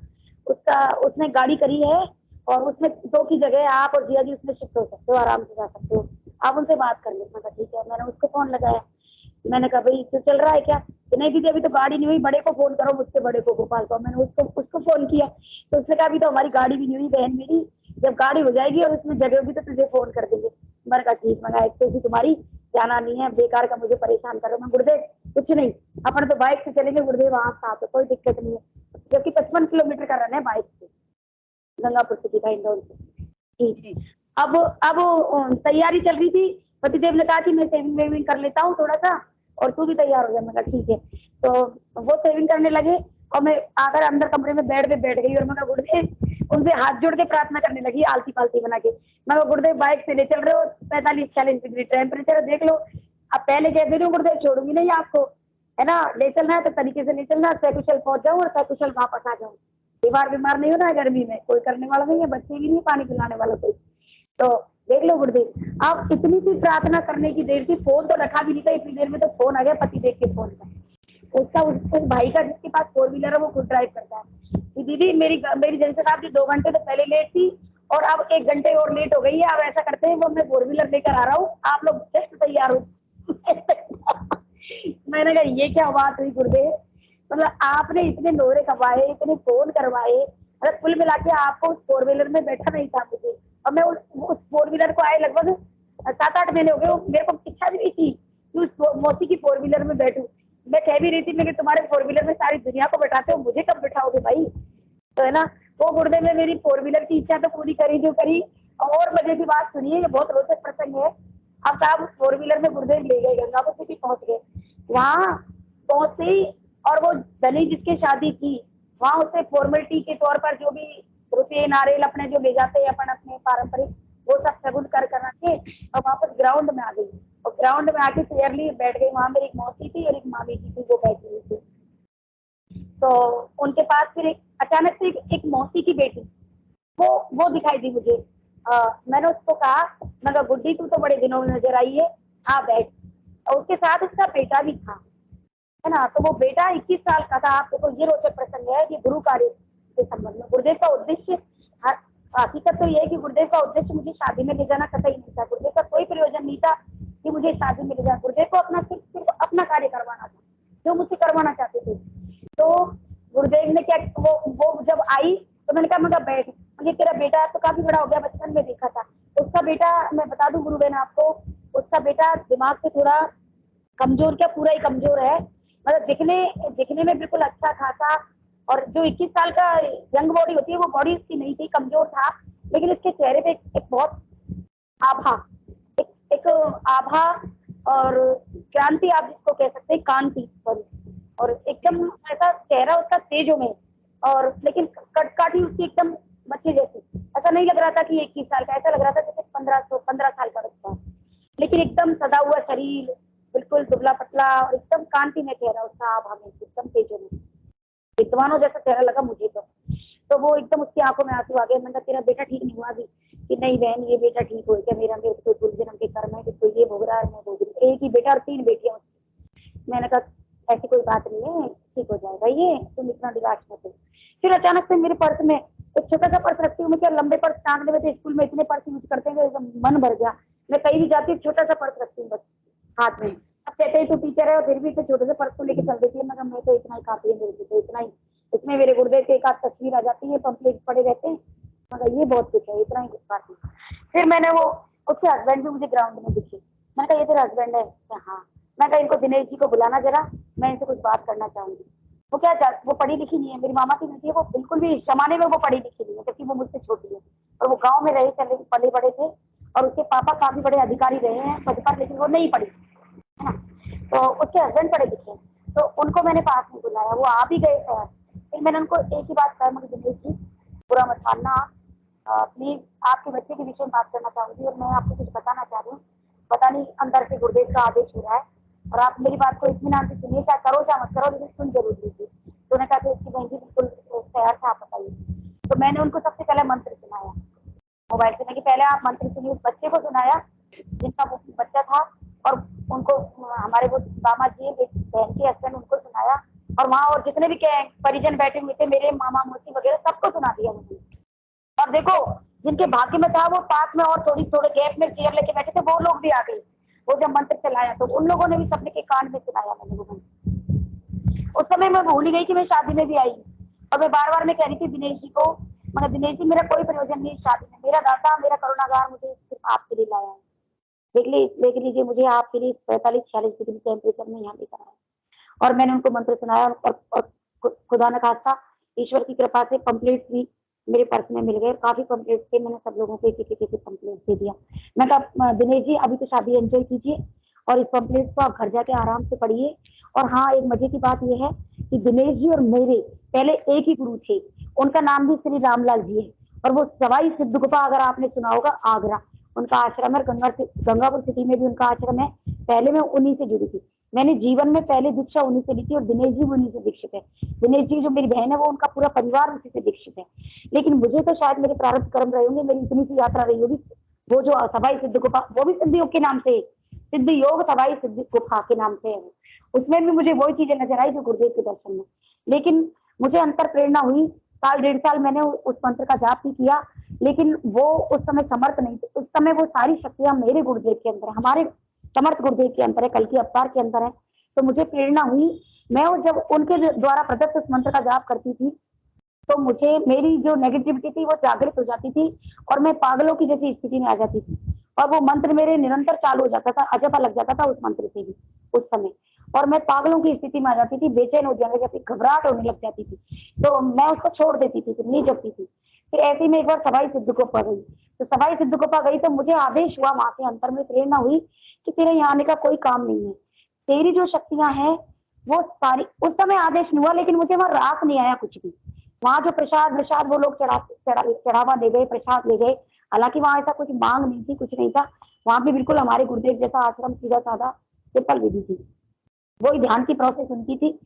उसने गाड़ी करी है, और उसमें 2 की जगह आप और जिया जी उसमें शिफ्ट हो सकते हो, आराम से जा सकते हो, आप उनसे बात कर लेना। मैं ठीक है, मैंने उसको फोन लगाया, मैंने कहा भाई तो चल रहा है क्या? तो नहीं दीदी अभी तो गाड़ी नहीं हुई, बड़े को फोन करो, मुझसे बड़े को, गोपाल को। मैंने उसको फोन किया, तो उसने कहा अभी तो हमारी गाड़ी भी नहीं हुई बहन मेरी, जब गाड़ी हो जाएगी और उसमें जगह होगी तो तुझे फोन कर देंगे। मैंने कहा ठीक, मंगा एक तो तुम्हारी जाना नहीं है, बेकार का मुझे परेशान कर रहे हो। मैं गुरुदेव कुछ नहीं, अपन तो बाइक से चलेंगे गुरुदेव, वहाँ साथ है, कोई दिक्कत नहीं है, जबकि 55 किलोमीटर का रन है बाइक से गंगापुर सिटी का, इंदौर से। ठीक, अब तैयारी चल रही थी, पतिदेव ने कहा कि मैं सेविंग वेविंग कर लेता हूँ थोड़ा सा, और तू भी तैयार हो जा। मैं कहा ठीक है, तो वो सेविंग करने लगे, और मैं आकर अंदर कमरे में बेड पे बैठ गई, और मैं कहा गुरुदेव, उनसे हाथ जोड़ के प्रार्थना करने लगी आलती पालती बना के। मैं कहा गुरुदेव बाइक से ले चल रहे हो, 45-46 डिग्री टेम्परेचर देख लो, अब पहले कह दे रही हूँ गुरुदेव छोड़ूंगी नहीं आपको, है ना, ले चलना है तो तरीके से ले चलना, सकुशल पहुंच जाऊँ और सकुशल वापस आ जाऊँ, बीमार नहीं होना है गर्मी में, कोई करने वाला नहीं है, बच्चे भी नहीं, पानी पिलाने वाला कोई। तो देख लो गुरुदेव, अब इतनी सी प्रार्थना करने की देर थी, फोन तो रखा भी नहीं था, इतनी देर में तो फोन आ गया पतिदेव के फोन का, उस भाई का जिसके पास 4 व्हीलर है, वो खुद ड्राइव करता है कि दीदी मेरी जनशताब्दी 2 घंटे तो पहले लेट थी, और अब 1 घंटे और लेट हो गई है, अब ऐसा करते हैं वो मैं 4 व्हीलर लेकर आ रहा हूँ, आप लोग जस्ट तैयार हो। मैंने कहा ये क्या बात हुई गुरुदेव, मतलब आपने इतने नोरे कमाए, इतने फोन करवाए, मतलब कुल मिला के आपको उस 4 व्हीलर में बैठा नहीं था मुझे, और मैं उस 4 व्हीलर को आए लगभग 7-8 महीने हो गए, मेरे को इच्छा भी नहीं थी कि उस मौसी की 4 व्हीलर में बैठूं। मैं कह भी रही थी, मैं तुम्हारे 4 व्हीलर में सारी दुनिया को बैठाते हो, मुझे कब बैठाओगे भाई, तो है ना। वो गुरुदेव में मेरी 4 व्हीलर की इच्छा तो पूरी करी जो करी। और मजे की बात सुनिए, ये बहुत रोचक प्रसंग है। अब साहब 4 व्हीलर में गुरुदेव ले गए, गंगापुर सिटी पहुंच गए, वहाँ पहुंचते ही, और वो धनी जिसकी शादी थी, वहाँ उसे फॉर्मेलिटी के तौर पर जो भी रुपये नारियल अपने जो ले जाते हैं अपन अपने पारंपरिक, वो सब शगुन कर के और वापस ग्राउंड में आ गई, और ग्राउंड में आके चेयर ली बैठ गई। वहाँ मेरी एक मौसी थी और एक मामी जी थी, वो बैठी हुई थी। तो उनके पास फिर अचानक से एक मौसी की बेटी वो दिखाई दी मुझे। मैंने उसको कहा, मैं कहा गुड्डी तू तो बड़े दिनों में नजर आई है, हाँ बैठ। और उसके साथ उसका बेटा भी था, है ना। तो वो बेटा 21 साल का था। आपको तो ये रोचक प्रसंग है कि गुरु कार्य के संबंध में। गुरुदेव का उद्देश्य, हकीकत तो ये है कि गुरुदेव का उद्देश्य मुझे शादी में ले जाना कतई नहीं था। गुरुदेव का कोई प्रयोजन नहीं था कि मुझे शादी में ले जाना। गुरुदेव को अपना सिर्फ अपना कार्य करवाना था, जो मुझसे करवाना चाहते थे। तो गुरुदेव ने क्या, वो जब आई तो मैंने कहा, मैं बैठ, मुझे तेरा बेटा तो काफी बड़ा हो गया, बचपन में देखा था। उसका बेटा, मैं बता दूं गुरु बहन आपको, उसका बेटा दिमाग से थोड़ा कमजोर, क्या पूरा ही कमजोर है, मतलब दिखने में बिल्कुल अच्छा खासा, और जो 21 साल का यंग बॉडी होती है वो बॉडी उसकी नहीं थी, कमजोर था, लेकिन उसके चेहरे पे एक बहुत आभा, एक आभा और क्रांति, आप जिसको कह सकते हैं, कांति, और एकदम ऐसा चेहरा उसका तेजो में, और लेकिन कटकाठी उसकी एकदम बच्चे जैसी। ऐसा नहीं लग रहा था कि 21 साल का, ऐसा लग रहा था जैसे 15 साल का बच्चा, लेकिन एकदम सदा हुआ शरीर, बिल्कुल दुबला पतला, और एकदम कांति में चेहरा उसका, आभा में, एकदम तेजो में, विद्वानों जैसा चेहरा लगा मुझे तो वो एकदम उसकी आंखों में आंसू आ गए। मैंने कहा, तेरा बेटा ठीक नहीं हुआ अभी? कि नहीं बहन, ये बेटा ठीक हो गया, मेरे तो पूर्व जन्म के कर्म है कि कोई ये भोग रहा है, मैं भोग रही, एक ही बेटा और 3 बेटियां उसकी। मैंने कहा, ऐसी कोई बात नहीं है, ठीक हो जाएगा, ये तुम इतना निराश मत हो। फिर अचानक से मेरे पर्स में एक छोटा सा पर्स रखती हूँ मैं, क्या लंबे पर्स टांगने में, तो स्कूल में इतने पर्स यूज करते हैं, मन भर गया। मैं कहीं भी जाती हूँ छोटा सा पर्स रखती हूँ बस हाथ में। अब कहते हैं तो टीचर है और फिर भी इतने छोटे से पर्स को लेके चल देती है। मैं तो इतना ही काफी है मेरे को, तो इतना ही, इसमें मेरे गुरुदेव की एक आध तस्वीर आ जाती है, पंपलेट पड़े रहते हैं, मगर ये बहुत कुछ है, इतना ही कुछ बात है। फिर मैंने वो, उसके हस्बैंड भी मुझे ग्राउंड में दिखे। मैंने कहा, ये तेरा हस्बैंड है? हाँ। मैं कहा, इनको दिनेश जी को बुलाना जरा, मैं इनसे कुछ बात करना चाहूंगी। वो क्या, वो पढ़ी लिखी नहीं है, मेरी मामा की बेटी है, वो बिल्कुल भी इस जमाने में वो पढ़ी लिखी नहीं है, क्योंकि वो मुझसे छोटी है, और वो गाँव में रहे, चले पले बड़े थे, और उसके पापा काफी बड़े अधिकारी रहे हैं पद पर, लेकिन वो नहीं पढ़ी, है ना। तो उसके हस्बैंड पढ़े लिखे, तो उनको मैंने पास में बुलाया, वो आ भी गए। फिर मैंने उनको एक ही बात कहा, मुझे दिनेश जी बुरा मत मानना, प्लीज आपके बच्चे के विषय में बात करना चाहूंगी, और मैं आपको कुछ बताना चाह रही हूँ, पता नहीं अंदर से गुरुदेव का आदेश हो रहा है, और आप मेरी बात को इत्मीनान से सुनिए, क्या करो क्या मत करो, लेकिन सुन जरूर लीजिए। तो उन्होंने कहा कि उसकी बहन जी बिल्कुल तैयार था, आप बताइए। तो मैंने उनको सबसे पहले मंत्र सुनाया मोबाइल से, कि पहले आप मंत्र सुनिए। उस बच्चे को सुनाया जिनका वो बच्चा था, और उनको हमारे वो मामा जी बहन के हस्बैंड, उनको सुनाया, और वहाँ और जितने भी परिजन बैठे हुए थे, मेरे मामा मौसी वगैरह, सबको सुना दिया मुझे। और देखो, जिनके भाग्य में था वो पास में और थोड़े गैप में चेयर लेके बैठे थे, वो लोग भी आ गए। वो जब मंत्र चलाया तो उन लोगों ने भी सबने के कान में सुनाया मैंने वो मंत्र। उस समय मैं भूल ही गई कि मैं शादी में भी आई, और मैं बार बार मैं कह रही थी दिनेश जी को, मगर दिनेश जी मेरा कोई प्रयोजन नहीं शादी में, मेरा दाता मेरा करुणागार मुझे सिर्फ आपके लिए लाया है, देख लीजिए मुझे आपके लिए 45-46 डिग्री टेम्परेचर में यहाँ लेकर आया। और मैंने उनको मंत्र सुनाया, और खुदा न खास्ता ईश्वर की कृपा से पंपलेट्स भी मेरे पर्स में मिल गए, काफी पंपलेट्स थे, मैंने सब लोगों को एक पंपलेट दे दिया। मैं कहा, दिनेश जी अभी तो शादी एंजॉय कीजिए, और इस पंपलेट्स को आप घर जाके आराम से पढ़िए। और हाँ, एक मजे की बात यह है कि दिनेश जी और मेरे पहले एक ही गुरु थे, उनका नाम भी श्री रामलाल जी है, और वो सवाई सिद्ध गुफा, अगर आपने सुना होगा, आगरा उनका आश्रम है, गंगापुर सिटी में भी उनका आश्रम है। पहले मैं उन्हीं से जुड़ी थी, मैंने जीवन में पहले दीक्षा उन्हीं से ली थी, और दिनेश जी उन्हीं से दीक्षित है। दिनेश जी जो मेरी बहन है, वो उनका पूरा परिवार उसी से दीक्षित है। लेकिन मुझे तो शायद मेरे प्रारब्ध कर्म रहे होंगे, मेरी इतनी सी यात्रा रही होगी। वो जो सवाई सिद्ध गुफा, वो भी सिद्ध योग के नाम से, सिद्ध योग सवाई सिद्ध गुफा के नाम से है, उसमें भी मुझे वही चीजें नजर आई जो गुरुदेव के दर्शन में। लेकिन मुझे अंतर प्रेरणा हुई, 1.5 साल मैंने उस मंत्र का जाप भी किया, लेकिन वो उस समय समर्थ नहीं थे। उस समय वो सारी शक्तियां मेरे गुरुदेव के अंदर है, हमारे समर्थ गुरुदेव के अंदर है, कल की अवतार के अंदर है। तो मुझे प्रेरणा हुई, मैं जब उनके द्वारा प्रदत्त उस मंत्र का जाप करती थी, तो मुझे मेरी जो नेगेटिविटी थी वो जागृत हो जाती थी, और मैं पागलों की जैसी स्थिति में आ जाती थी, और वो मंत्र मेरे निरंतर चालू हो जाता था, अजपा लग जाता था उस मंत्र से भी उस समय, और मैं पागलों की स्थिति में आ जाती थी, बेचैन हो जाने लगती, घबराहट होने लग जाती थी, तो मैं उसको छोड़ देती थी, फिर नहीं जपती थी। फिर ऐसे ही मैं एक बार सवाई सिद्ध गुफा गई, तो सवाई सिद्ध गुफा गई तो मुझे आदेश हुआ, वहां से अंतर में प्रेरणा हुई कि तेरे यहाँ आने का कोई काम नहीं है, तेरी जो शक्तियां हैं वो सारी, उस समय आदेश नहीं हुआ, लेकिन मुझे वहां रास नहीं आया कुछ भी। वहां जो प्रसाद वो लोग चढ़ावा ले गए, प्रसाद ले गए, हालांकि वहां ऐसा कुछ मांग नहीं थी, कुछ नहीं था, वहां भी बिल्कुल हमारे गुरुदेव जैसा आश्रम, सीधा साधा सिंपल विधि थी, वही ध्यान की प्रोसेस उनकी थी।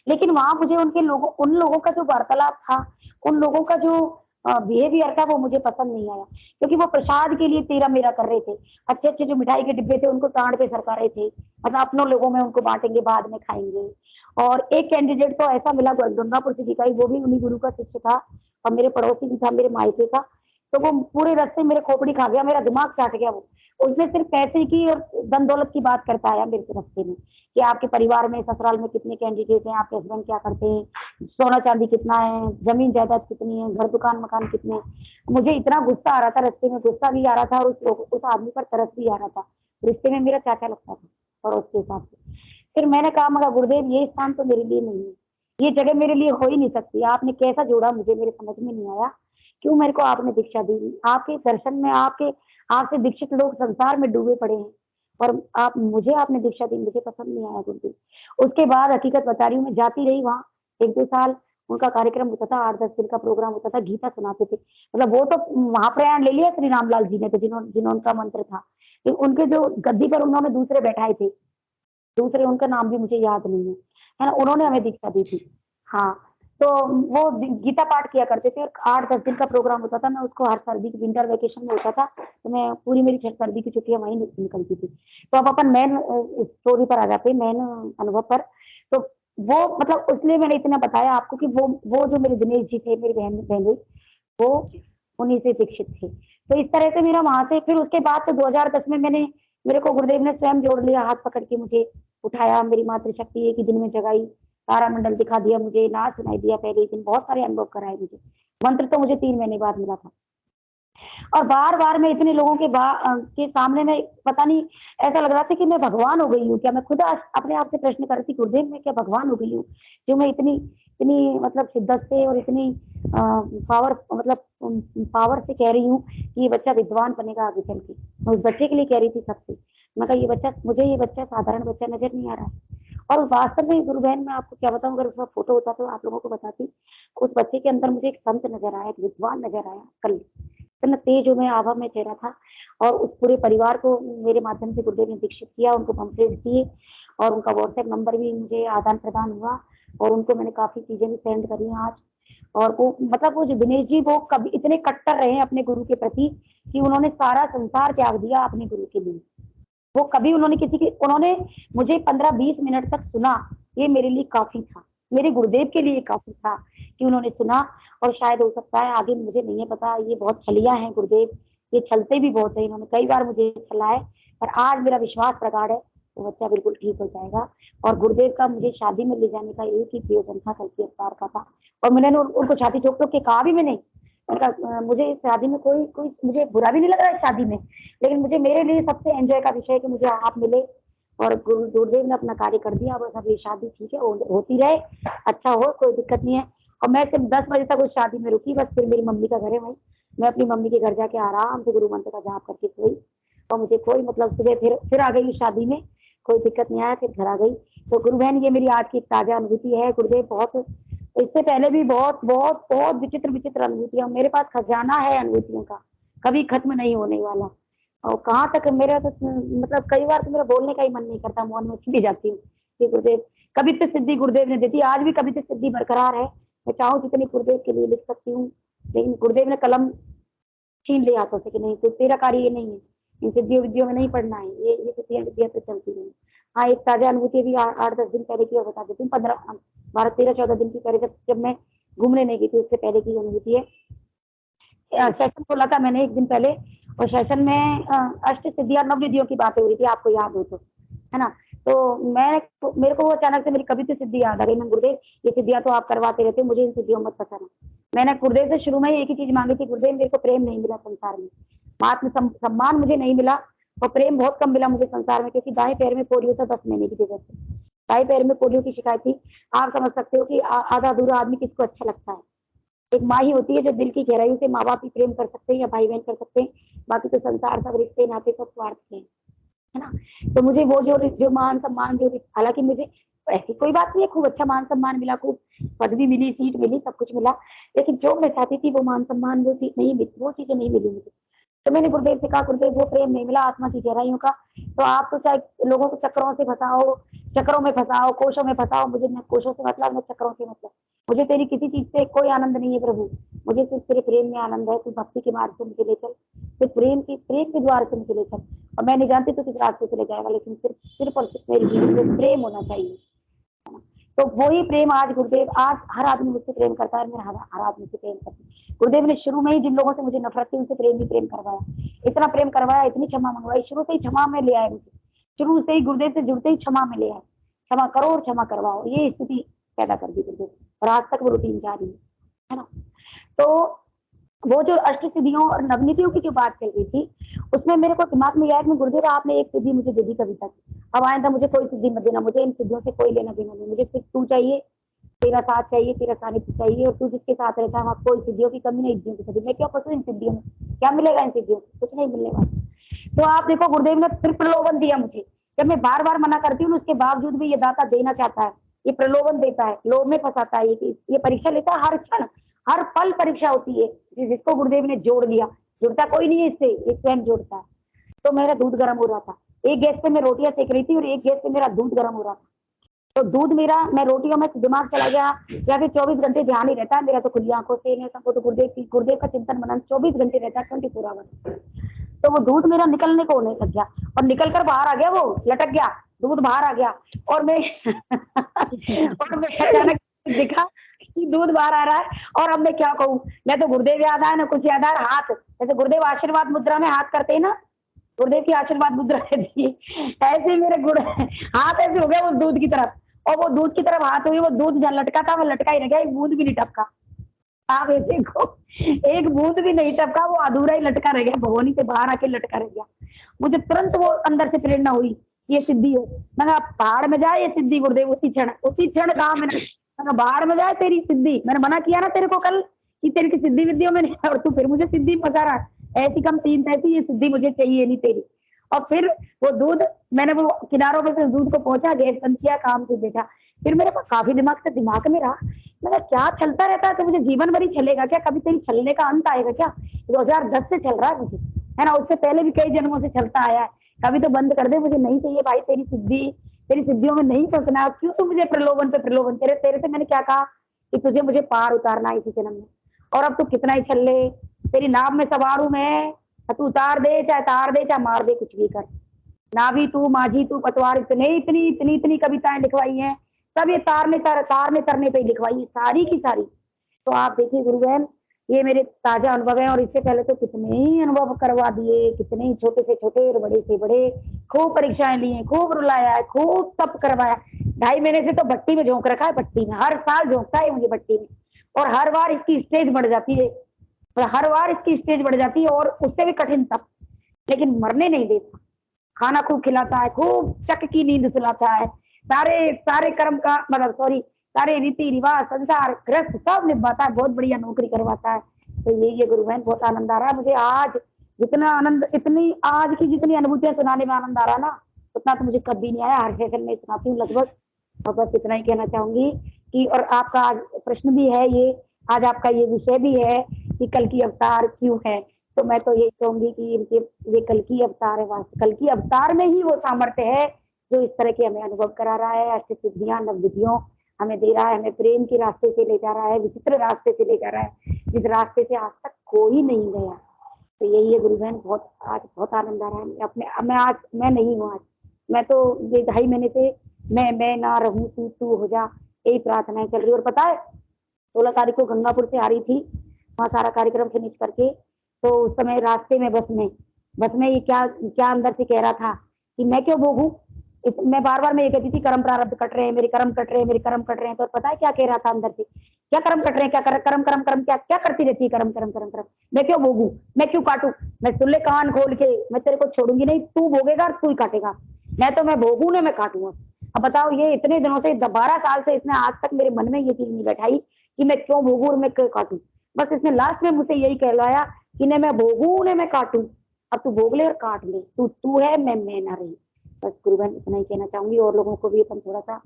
लेकिन वहां मुझे उन लोगों का जो वार्तालाप था, उन लोगों का जो बिहेवियर था, वो मुझे पसंद नहीं आया, क्योंकि वो प्रसाद के लिए तेरा मेरा कर रहे थे। अच्छे अच्छे जो मिठाई के डिब्बे थे उनको ताड़ पे सरका रहे थे, मतलब अपनों लोगों में उनको बांटेंगे, बाद में खाएंगे, और एक कैंडिडेट तो ऐसा मिला दुर्गापुर से दिखाई, वो भी उन्हीं गुरु का शिष्य था और मेरे पड़ोसी भी था, मेरे मायके का। तो वो पूरे रास्ते मेरे खोपड़ी खा गया, मेरा दिमाग चाट गया वो। उसने सिर्फ पैसे की और धन दौलत की बात करता आया मेरे से रास्ते में कि आपके परिवार में ससुराल में कितने कैंडिडेट हैं, आपके हस्बैंड क्या करते हैं, सोना चांदी कितना है, जमीन जायदाद कितनी है, घर दुकान मकान कितने हैं। मुझे इतना गुस्सा आ रहा था, रास्ते में गुस्सा भी आ रहा था और उस आदमी पर तरस भी आ रहा था। रिश्ते में मेरा चाचा लगता था और उसके हिसाब से फिर मैंने कहा मगर गुरुदेव ये स्थान तो मेरे लिए नहीं है, ये जगह मेरे लिए हो ही नहीं सकती। आपने कैसा जोड़ा मुझे मेरे समझ में नहीं आया, क्यों मेरे को आपने दीक्षा दी। आपके दर्शन में आपसे दीक्षित लोग संसार में डूबे पड़े हैं और आपने दीक्षा दी, मुझे पसंद नहीं आया गुरुदेव। उसके बाद हकीकत बता रही हूँ, मैं जाती रही वहाँ 1-2 साल। उनका कार्यक्रम होता था, 8-10 दिन का प्रोग्राम होता था, गीता सुनाते थे। मतलब वो तो महाप्रयाण ले लिया श्री रामलाल जी ने, तो जिन्होंने मंत्र था, तो उनके जो गद्दी पर उन्होंने दूसरे बैठाए थे, दूसरे उनका नाम भी मुझे याद नहीं है ना, उन्होंने हमें दीक्षा दी थी। हाँ, तो वो गीता पाठ किया करते थे और 8-10 दिन का प्रोग्राम होता था। मैं उसको हर सर्दी की विंटर वेकेशन में होता था, तो मैं पूरी मेरी सर्दी की छुट्टियां वहीं निकलती थी। तो अब अपन मेन स्टोरी पर आ जाते हैं, मेन अनुभव पर। तो वो मतलब इसलिए मैंने इतना बताया आपको कि वो जो मेरे दिनेश जी थे, मेरी बहन वो उन्हीं से दीक्षित थे। तो इस तरह से मेरा वहां से फिर उसके बाद तो 2010 में मेरे को गुरुदेव ने स्वयं जोड़ लिया, हाथ पकड़ के मुझे उठाया, मेरी मातृशक्ति एक ही दिन में जगाई, तारामंडल दिखा दिया मुझे, नाच सुनाई दिया पहले ही दिन, बहुत सारे अनुभव कराए मुझे। मंत्र तो मुझे 3 महीने बाद मिला था। और बार-बार मैं इतने लोगों के सामने में पता नहीं ऐसा लग रहा था कि मैं भगवान हो गई हूँ क्या। मैं खुद अपने आप से प्रश्न कर रही थी, गुरुदेव मैं क्या भगवान हो गई हूँ, जो मैं इतनी मतलब शिद्दत से और इतनी पावर से कह रही हूँ कि ये बच्चा विद्वान बनेगा आगे चल के। मैं उस बच्चे के लिए कह रही थी सबसे, मैं कहा मुझे ये बच्चा साधारण बच्चा नजर नहीं आ रहा है। और वास्तव में गुरु बहन मैं आपको क्या बताऊं, अगर उसका फोटो होता तो आप लोगों को बताती। उस बच्चे के अंदर मुझे एक संत नजर आया, एक विद्वान नजर आया, कल इतना तेज में आभा में चेहरा था। और उस पूरे परिवार को मेरे माध्यम से गुरुदेव ने दीक्षित किया, उनको पम्फलेट दिए और उनका व्हाट्सएप नंबर भी मुझे आदान प्रदान हुआ और उनको मैंने काफी चीजें भी सेंड करी हैं आज। और वो मतलब वो जो दिनेश जी वो कभी इतने कट्टर रहे हैं अपने गुरु के प्रति कि उन्होंने सारा संसार त्याग दिया अपने गुरु के लिए। वो कभी उन्होंने मुझे 15-20 मिनट तक सुना, ये मेरे लिए काफी था, मेरे गुरुदेव के लिए काफी था कि उन्होंने सुना। और शायद हो सकता है आगे, मुझे नहीं है पता, ये बहुत छलिया हैं गुरुदेव, ये छलते भी बहुत है, इन्होंने कई बार मुझे छला है, पर आज मेरा विश्वास प्रगाढ़ है वो बच्चा बिल्कुल ठीक हो जाएगा। और गुरुदेव का मुझे शादी में ले जाने का एक ही प्रयोजन था, कल के अवतार का था। और मैंने उनको छाती ठोक के कहा भी मैंने, मुझे इस शादी में कोई मुझे बुरा भी नहीं लग रहा है शादी में, लेकिन मुझे मेरे लिए सबसे एंजॉय का विषय है कि मुझे आप मिले। और गुरुदेव ने अपना कार्य कर दिया, बस अभी शादी ठीक है, होती रहे, अच्छा हो, कोई दिक्कत नहीं है। और मैं सिर्फ 10 बजे तक उस शादी में रुकी, बस फिर मेरी मम्मी का घर है वहीं, मैं अपनी मम्मी के घर जाके आराम से गुरु मंत्र का जाप करके सोई। और मुझे कोई मतलब सुबह फिर आ गई शादी में, कोई दिक्कत नहीं आया, फिर घर आ गई। तो गुरु बहन ये मेरी आज की ताजा अनुभूति है। गुरुदेव बहुत, इससे पहले भी बहुत बहुत बहुत विचित्र अनुभूतियां, मेरे पास खजाना है अनुभूतियों का, कभी खत्म नहीं होने वाला। और कहाँ तक मेरा तो मतलब कई बार तो मेरा बोलने का ही मन नहीं करता, मौन में छिपी जाती हूँ कि गुरुदेव कभी तो सिद्धि गुरुदेव ने दी थी, आज भी कभी तो सिद्धि बरकरार है। मैं चाहूँ जितनी गुरुदेव के लिए लिख सकती हूँ, लेकिन गुरुदेव ने कलम छीन लिया हाथों से कि नहीं, तो तेरा कार्य ये नहीं है, इन सिद्धियों विद्धियों में नहीं पढ़ना है, ये सिद्धियां विद्या तो चलती रही। हाँ, एक ताजा अनुभूति भी 8-10 दिन पहले की और बता देती हूँ, 12-13-14 दिन की पहले जब मैं घूमने नहीं गई थी, उससे पहले की अनुभूति है। सेशन खोला था मैंने एक दिन पहले, और सेशन में अष्ट सिद्धियां 9 विधियों की बातें हो रही थी, आपको याद हो तो, है ना। तो मेरे को वो अचानक से मेरी कभी तो सिद्धि याद आ गई। मैं गुरुदेव ये सिद्धियां तो आप करवाते रहते हो, मुझे इन सिद्धियों मत पता। मैंने गुरुदेव से शुरू में एक ही चीज मांगी थी, गुरुदेव मेरे को प्रेम नहीं मिला संसार में, आत्म सम्मान मुझे नहीं मिला और प्रेम बहुत कम मिला मुझे संसार में, क्योंकि दाएं पैर में पोलियो था 10 महीने की वजह से, दाएं पैर में पोलियो की शिकायत थी। आप समझ सकते हो कि आधा अधूरा आदमी किसको अच्छा लगता है। एक माँ ही होती है जो दिल की गहराई से माँ बाप ही प्रेम कर सकते हैं या भाई बहन कर सकते हैं, बाकी तो संसार सब रिश्ते नाते सब स्वार्थ के हैं, है ना। तो मुझे वो जो मान सम्मान जो, हालांकि मुझे ऐसी कोई बात नहीं है, खूब अच्छा मान सम्मान मिला, खूब पदवी मिली, सीट मिली, सब कुछ मिला, लेकिन जो मैं चाहती थी वो मान सम्मान वो चीजें नहीं मिली मुझे। तो मैंने गुरुदेव से कहा, गुरुदेव वो प्रेम नहीं मिला आत्मा की गहराइयों का, तो आप तो चाहे लोगों को चक्रों में फंसाओ, कोशों में फंसाओ, मुझे न कोशों से मतलब न चक्रों से मतलब, मुझे तेरी किसी चीज से कोई आनंद नहीं है प्रभु, मुझे सिर्फ तेरे प्रेम में आनंद है। तू भक्ति के मार्ग से मुझे ले चल, सिर्फ प्रेम के द्वार से मुझे ले चल। और मैं नहीं जानती तो किस रास्ते से ले जाएगा, लेकिन सिर्फ और सिर्फ मेरे जीवन में प्रेम होना चाहिए। तो वही प्रेम आज गुरुदेव, आज हर आदमी मुझसे प्रेम करता है, मैं हर आदमी से प्रेम करती हूँ। गुरुदेव ने शुरू में ही जिन लोगों से मुझे नफरत थी उनसे प्रेम ही प्रेम करवाया, इतना प्रेम करवाया, इतनी क्षमा मंगवाई, शुरू से ही क्षमा में ले आए मुझे, शुरू से ही गुरुदेव से जुड़ते ही क्षमा में ले आए, क्षमा करो और क्षमा करवाओ, ये स्थिति पैदा कर दी गुरुदेव, और आज तक वो रूटीन जारी है ना। तो वो जो अष्ट सिद्धियों और नवनीतियों की जो बात चल रही थी, उसमें मेरे को दिमाग में आया कि गुरुदेव आपने एक सिद्धि मुझे दे दी कविता की, अब आइंदा मुझे कोई सिद्धि मत देना, मुझे इन सिद्धियों से कोई लेना देना नहीं, मुझे सिर्फ तू चाहिए, तेरा साथ चाहिए, तेरा सानिध्य चाहिए, और तू जिसके साथ रहता है वहाँ कोई सिद्धियों की कमी नहीं, सिद्धियों की कमी, मैं क्या फंसू इन सिद्धियों में, क्या मिलेगा इन सिद्धियों से, कुछ नहीं मिलने वाला। तो आप देखो गुरुदेव ने फिर प्रलोभन दिया मुझे, जब मैं बार बार मना करती हूँ उसके बावजूद भी ये दाता देना चाहता है, ये प्रलोभन देता है, लोभ में फंसाता है, ये परीक्षा लेता है, हर क्षण हर पल परीक्षा होती है, जिसको गुरुदेव ने जोड़ दिया, जुड़ता कोई नहीं है इससे, ये स्वयं जोड़ता है। तो मेरा दूध गर्म हो रहा था, एक गैस पे मैं रोटियां सेक रही थी और एक गैस पे मेरा दूध गर्म हो रहा था, तो दूध मेरा, मैं रोटियों में दिमाग चला गया, या फिर 24 घंटे ध्यान ही रहता है मेरा, तो खुली आंखों से नहीं सबको, तो गुरुदेव का चिंतन मनन 24 घंटे रहता है, 24 आवर। तो वो दूध मेरा निकलने को होने लग गया, और निकल कर बाहर आ गया, वो लटक गया, दूध बाहर आ गया, और मैं और मैं अचानक दिखा कि दूध बाहर आ रहा है, और अब मैं क्या कहूँ, मैं तो गुरुदेव याद आया ना कुछ याद आया, हाथ जैसे गुरुदेव आशीर्वाद मुद्रा में हाथ करते हैं ना, गुरुदेव की आशीर्वाद मुद्रा रहती है, ऐसे मेरे हाथ ऐसे हो गया वो दूध की तरफ, और वो दूध की तरफ हाथ हुई, वो दूध जहाँ लटका था वो लटका ही रह गया, एक बूंद भी नहीं टपका, आप ऐसे देखो एक बूंद भी नहीं टपका, वो अधूरा ही लटका रह गया, भगोनी से बाहर आके लटका रह गया। मुझे तुरंत वो अंदर से प्रेरणा हुई, ये सिद्धि है, मैंने कहा पहाड़ में जाए ये सिद्धि गुरुदेव, उसी क्षण कहा मैंने बाहर में जाए तेरी सिद्धि, मैंने मना किया ना तेरे को कल कि तेरी की सिद्धि विद्या में नहीं, और तू फिर मुझे सिद्धि पहुंचा रहा है, ऐसी कम तीन तैसी, ये सिद्धि मुझे चाहिए नहीं तेरी। और फिर वो दूध मैंने वो किनारों पे से दूध को पहुंचा, गैस बंद किया, काम से देखा, फिर मेरे पास काफी दिमाग में रहा, मैंने क्या चलता रहता है तो मुझे जीवन भर ही चलेगा क्या, कभी तेरी चलने का अंत आएगा क्या, 2010 से चल रहा है मुझे, है ना, उससे पहले भी कई जन्मों से चलता आया है, कभी तो बंद कर दे, मुझे नहीं चाहिए भाई तेरी सिद्धि, तेरी सिद्धियों में नहीं फंसना, क्यों तू मुझे प्रलोभन पे प्रलोभन, तेरे से मैंने क्या कहा कि तुझे मुझे पार उतारना है इसी जन्म में, और अब तू कितना ही चल ले, तेरी नाव में सवार हूं मैं, तू उतार दे चाहे तार दे चाहे मार दे, कुछ भी कर, नाभी तू माझी तू पतवार, इतनी कविताएं लिखवाई हैं, सब ये तारने तरने पे लिखवाई सारी की सारी। तो आप देखिए गुरु बहन, ये मेरे ताजा अनुभव है, और इससे पहले तो कितने ही अनुभव करवा दिए, कितने ही छोटे से छोटे और बड़े से बड़े, खूब परीक्षाएं ली हैं, खूब रुलाया है, खूब तप करवाया, 2.5 महीने से तो भट्टी में झोंक रखा है, भट्टी में हर साल झोंकता है मुझे भट्टी में, और हर बार इसकी स्टेज बढ़ जाती है, और उससे भी कठिन तप, लेकिन मरने नहीं देता, खाना खूब खिलाता है, खूब चक की नींद सुलाता है, सारे कर्म का मतलब सारे रीति रिवाज संसार ग्रस्त सब निभाता है, बहुत बढ़िया नौकरी करवाता है। तो ये गुरु बहन बहुत आनंद आ रहा है मुझे आज, जितना आनंद इतनी आज की जितनी अनुभूतियां सुनाने में आनंद आ रहा है ना, उतना तो मुझे कभी नहीं आया, हर सेशन में सुनाती हूँ लगभग। और बस इतना ही कहना चाहूंगी कि, और आपका आज प्रश्न भी है ये, आज आपका ये विषय भी है कि कल की अवतार क्यों है, तो मैं तो यही कहूंगी कि इनके ये कल की अवतार है, कल की अवतार में ही वो सामर्थ्य है जो इस तरह के हमें अनुभव करा रहा है, ऐसी सिद्धियां नवविधियों हमें दे रहा है, हमें प्रेम के रास्ते से ले जा रहा है, विचित्र रास्ते से ले जा रहा है, जिस रास्ते से आज तक कोई नहीं गया। तो यही है गुरु बहन, आज बहुत आनंद आ रहा है अपने, मैं नहीं हूँ आज, मैं तो ये 2.5 महीने से मैं ना रहूं, तू हो जा, यही प्रार्थनाएं चल रही। और पता है 16 तारीख को गंगापुर से आ रही थी, वहाँ सारा कार्यक्रम फिनिश करके, तो उस समय रास्ते में बस में ये क्या अंदर से कह रहा था कि मैं क्यों भोगूं, मैं बार मैं ये कहती थी कर्म प्रारब्ध कट रहे हैं, मेरे कर्म कट रहे हैं, तो पता है क्या कह रहा था अंदर से, क्या कर्म कट रहे हैं, क्या कर्म क्या करती रहती है, कर्म, मैं क्यों भोगूं, मैं क्यों काटूं, मैं सुन ले कान खोल के, मैं तेरे को छोड़ूंगी नहीं, तू भोगेगा और तू ही काटेगा, मैं भोगू ना मैं काटूंगा। अब बताओ, ये इतने दिनों से 12 साल से इसने आज तक मेरे मन में ये चीज नहीं बैठाई कि मैं क्यों भोगू और मैं क्यों काटू, बस इसने लास्ट में मुझसे यही कहलाया कि न मैं भोगू न मैं काटू, अब तू भोग ले और काट ले, तू है मैं ना रही। बस गुरु बहन इतना ही कहना चाहूंगी, और लोगों को भी अपन थोड़ा सा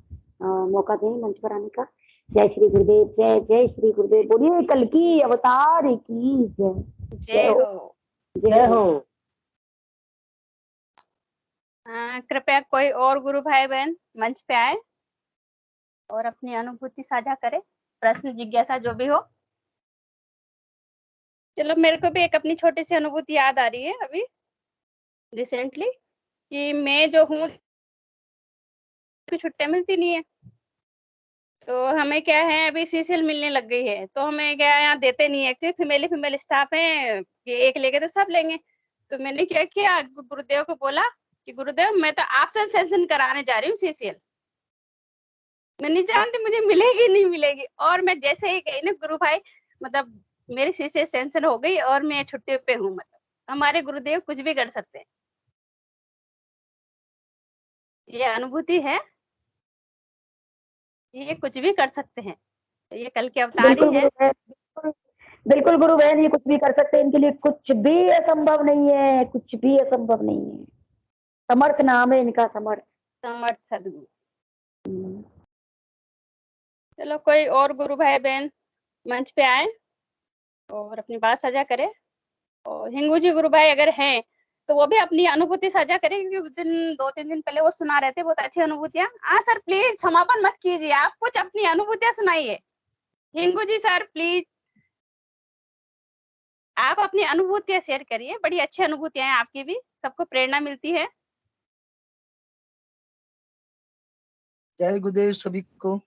मौका दें मंच पर आने का। जय श्री गुरुदेव, जय श्री गुरुदेव, बोलिए कल की अवतार की जय हो। जय हो। कृपया कोई और गुरु भाई बहन मंच पे आए और अपनी अनुभूति साझा करें, प्रश्न जिज्ञासा जो भी हो। चलो, मेरे को भी एक अपनी छोटी सी अनुभूति याद आ रही है अभी रिसेंटली, कि मैं जो हूँ छुट्टियां मिलती नहीं है, तो हमें क्या है अभी सीसीएल मिलने लग गई है, तो हमें क्या यहाँ देते नहीं है एक्चुअली फीमेल स्टाफ है, ये एक लेंगे तो सब लेंगे। तो मैंने क्या किया गुरुदेव को बोला कि गुरुदेव मैं तो आपसे सेशन कराने जा रही हूँ सीसीएल। मैं नहीं जानती मुझे मिलेगी नहीं मिलेगी, और मैं जैसे ही गई ना गुरु भाई मतलब मेरी सीसीएल सेंशन हो गई और मैं छुट्टी पे हूँ। मतलब हमारे गुरुदेव कुछ भी कर सकते हैं, ये अनुभूति है, ये कुछ भी कर सकते हैं, ये कल के अवतार ही बिल्कुल है। गुरु बहन, बिल्कुल गुरु बहन, ये कुछ भी कर सकते हैं, इनके लिए कुछ भी असंभव नहीं है, कुछ भी असंभव नहीं है। समर्थ नाम है इनका, समर्थ। समर्थ सदगुरु। चलो कोई और गुरु भाई बहन मंच पे आए और अपनी बात साझा करें। और हिंगू जी गुरु भाई अगर हैं तो वो भी अपनी अनुभूति साझा करें, क्योंकि उस दिन 2-3 दिन पहले वो सुना रहे थे बहुत अच्छी अनुभूतियां। हाँ सर प्लीज समापन मत कीजिए, आप कुछ अपनी अनुभूतियां सुनाइए। हिंगू जी सर प्लीज आप अपनी अनुभूतियां शेयर करिए, बड़ी अच्छी अनुभूतियां हैं आपकी भी, सबको प्रेरणा मिलती है। जय गुरुदेव सभी को।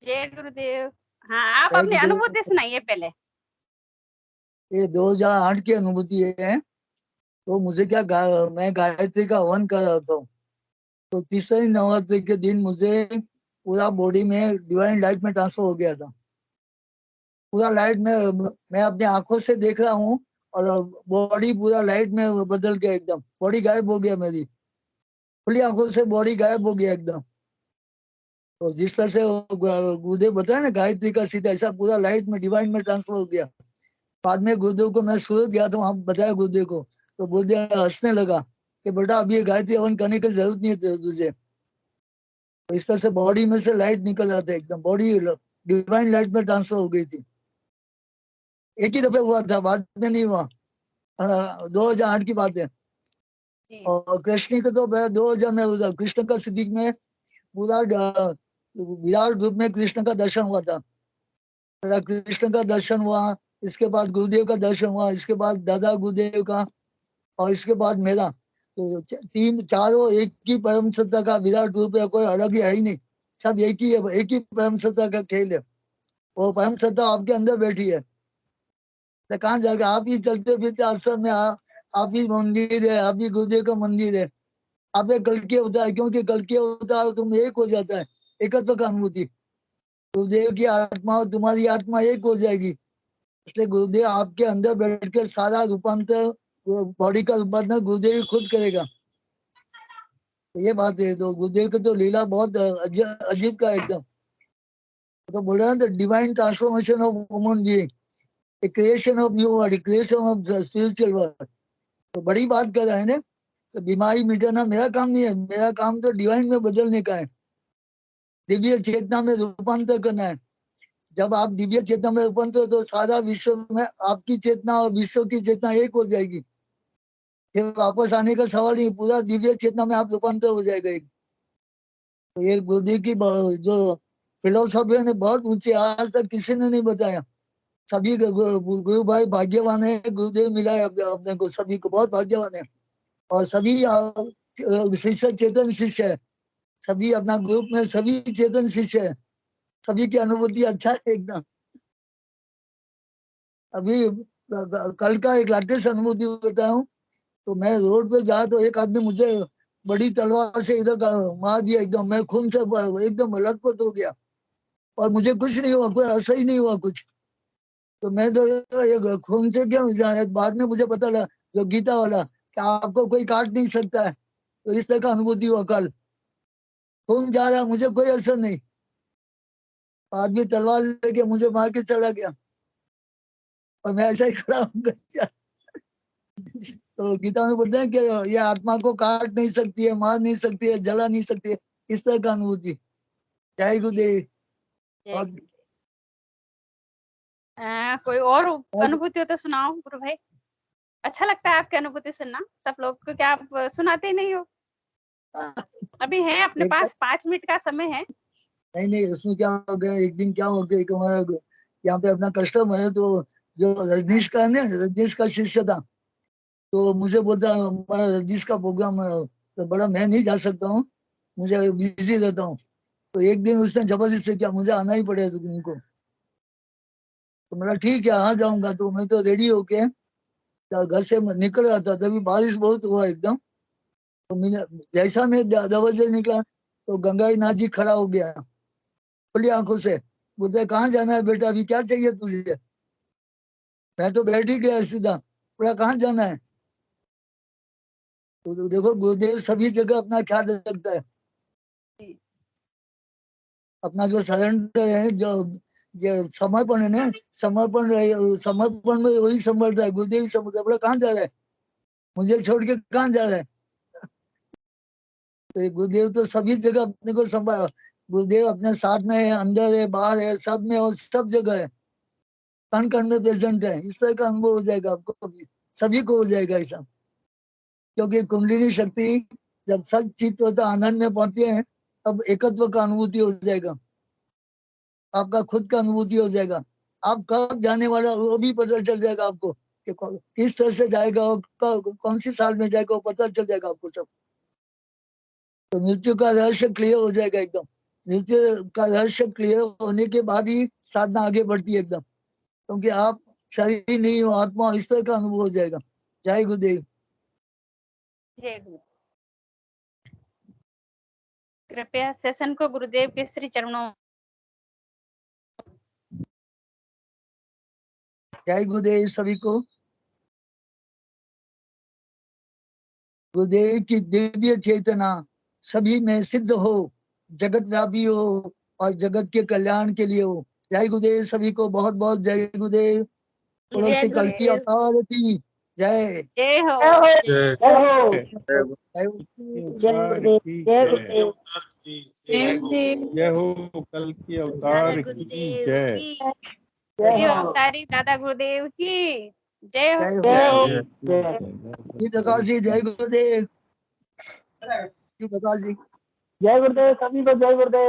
जय गुरुदेव। हाँ आप जय अपनी गुरुदेव। अनुभूति सुनाइए पहले। ये 2008 की अनुभूति है। तो मुझे क्या मैं गायत्री का हवन कर रहा था, तो तीसरे नवरात्रि के दिन मुझे पूरा बॉडी में डिवाइन लाइट में ट्रांसफर हो गया था। पूरा लाइट में मैं अपनी आंखों से देख रहा हूँ और बॉडी पूरा लाइट में बदल गया, एकदम बॉडी गायब हो गया, मेरी खुली आंखों से बॉडी गायब हो गया एकदम। तो जिस तरह से गुरुदेव बताया ना गायत्री का सीधा, ऐसा पूरा लाइट में डिवाइन में ट्रांसफर हो गया। बाद में गुरुदेव को मैं सूरत गया था, वहां बताया गुरुदेव को, तो गुरुदेव हंसने लगा कि बेटा अभी ये गायत्री हवन करने की जरूरत नहीं है तुझे। तो इस तरह से बॉडी में से लाइट निकल रहा था, एकदम बॉडी डिवाइन लाइट में ट्रांसफर हो गई थी। एक ही दफे हुआ था, बाद में नहीं हुआ। 2008 की बात है। और कृष्ण का तो 2000 में हुआ, कृष्ण का सिद्दीक में पूरा विराट रूप में कृष्ण का दर्शन हुआ था। कृष्ण का दर्शन हुआ, इसके बाद गुरुदेव का दर्शन हुआ, इसके बाद दादा गुरुदेव का, और इसके बाद मेरा। तो तीन चारों एक ही परम सत्ता का विराट रूप है, कोई अलग ही है ही नहीं, सब एक ही है, एक ही परम सत्ता का खेल है। वो परम सत्ता आपके अंदर बैठी है, तो कहाँ जाएगा? आप ही चलते फिरते आश्रम में, आप ही मंदिर है, आप ही गुरुदेव का मंदिर है। आप कल के होता है, क्योंकि कल के होता है तुम एक हो जाता है, एकत्व का अनुभूति। गुरुदेव की आत्मा और तुम्हारी आत्मा एक हो जाएगी, इसलिए गुरुदेव आपके अंदर बैठ कर सारा रूपांतर, बॉडी का रूपांतर गुरुदेव खुद करेगा। तो ये बात है। तो गुरुदेव का तो लीला बहुत अजीब का एकदम। तो बोल रहे हैं तो divine transformation of human being, creation of new world, creation of spiritual world. तो बड़ी बात कर रहा है ना। तो बीमारी मिटाना मेरा काम नहीं है, मेरा काम तो डिवाइन में बदलने का है, दिव्य चेतना में रूपांतर करना है। जब आप दिव्य चेतना में रूपांतर, तो सारा विश्व में आपकी चेतना और विश्व की चेतना एक हो जाएगी, फिर वापस आने का सवाल नहीं, पूरा दिव्य चेतना में आप रूपांतर हो जाएगा एक। तो ये गुरुदेव की जो फिलोसॉफी है बहुत ऊंची, आज तक किसी ने नहीं बताया। सभी गुरु भाई भाग्यवान है, गुरुदेव मिला है अपने को, सभी को बहुत भाग्यवान है। और सभी शिष्य चेतन शिष्य है, सभी अपना ग्रुप में सभी चेतन शिष्य है, सभी की अनुभूति अच्छा है एकदम। अभी कल का एक लेटेस्ट अनुभूति बताऊं। तो मैं रोड पे जा तो एक आदमी मुझे बड़ी तलवार से इधर मार दिया, एकदम मैं खून से एकदम लथपथ हो गया, और मुझे कुछ नहीं हुआ, कोई असर ही नहीं हुआ कुछ। तो मैं तो ये खून से क्यों जाए, बाद में मुझे पता लगा जो गीता वाला कि आपको कोई काट नहीं सकता है। तो इस तरह का अनुभूति हुआ कल, खून जा रहा, मुझे कोई असर नहीं, आदमी तलवार लेके मुझे मार के चला गया और मैं ऐसा ही खड़ा हूँ। तो गीता में बोलते हैं कि ये आत्मा को काट नहीं सकती है, मार नहीं सकती है, जला नहीं सकती है, इस तरह का अनुभूति। जय गुरुदेव। और कोई और अनुभूति हो तो सुनाओ गुरु भाई, अच्छा लगता है आपकी अनुभूति सुनना, सब लोग को क्या आप सुनाते ही नहीं हो? अभी है अपने पास 5 मिनट का समय है। नहीं, उसमें क्या हो गया, एक दिन क्या हो गया, एक हमारा यहाँ पे अपना कस्टमर है, तो जो रजनीश का है, रजनीश का शिष्य था, तो मुझे बोलता रजनीश का प्रोग्राम है, तो बड़ा मैं नहीं जा सकता हूँ, मुझे बिजी रहता हूँ। तो एक दिन उसने जबरदस्ती किया, मुझे आना ही पड़ेगा तुमको। तो मेरा ठीक है, आ जाऊंगा। तो मैं तो रेडी होके घर से निकल रहा था, तभी बारिश बहुत हुआ एकदम। तो जैसा मैं दरवाजे निकला तो गंगाईनाथ जी खड़ा हो गया खुली आंखों से। बोलते कहाँ जाना है बेटा, अभी क्या चाहिए तुझे? मैं तो बैठ ही गया सीधा। बोला कहाँ जाना है? तो देखो गुरुदेव सभी जगह अपना ख्याल रखता है। अपना जो सरेंडर है, जो समर्पण है ना, समर्पण में वही संभलता है, गुरुदेव संभलता है। बोला कहाँ जा रहा है? मुझे छोड़ के कहाँ जा रहा है? तो गुरुदेव तो सभी जगह अपने को संभाल, गुरुदेव अपने साथ में है, अंदर है, बाहर है, सब में और सब जगह है, कण कण में प्रेजेंट है। इस तरह का अनुभव हो जाएगा आपको भी, सभी को हो जाएगा ऐसा। क्योंकि कुंडलिनी शक्ति जब सब चित्त होता आनंद में पहुंचते हैं, तब एकत्व का अनुभूति हो जाएगा, आपका खुद का अनुभूति हो जाएगा। आप कब जाने वाला वो भी पता चल जाएगा आपको, कि किस तरह से जाएगा और कौन सी साल में जाएगा, वो पता चल जाएगा आपको सब। तो मृत्यु का रहस्य क्लियर हो जाएगा एकदम। मृत्यु का रहस्य क्लियर होने के बाद ही साधना आगे बढ़ती है एकदम, क्योंकि आप शरीर नहीं हो, आत्मा, इस तरह का अनुभव हो जाएगा। जय गुरुदेव। जय गुरु। कृपया सेशन को गुरुदेव के श्री चरणों। जय गुरुदेव सभी को। गुरुदेव की दिव्य चेतना सभी में सिद्ध हो, जगत व्यापी हो और जगत के कल्याण के लिए हो। जय गुरुदेव सभी को, बहुत बहुत जय गुरुदेव। बोलो जय श्री कल की गुरुदेव। अवतार की जय। जय हो। जय हो। जय जय गुरुदेव। जय गुरुदेव। जय हो कल की अवतार की जय। जय हो। अवतारी दादा गुरुदेव की जय हो। जय जय हो। हो। जय जी प्रकाश जी, जय गुरुदेव। जी प्रकाश जी। जय गुरुदेव सभी को, जय गुरुदेव।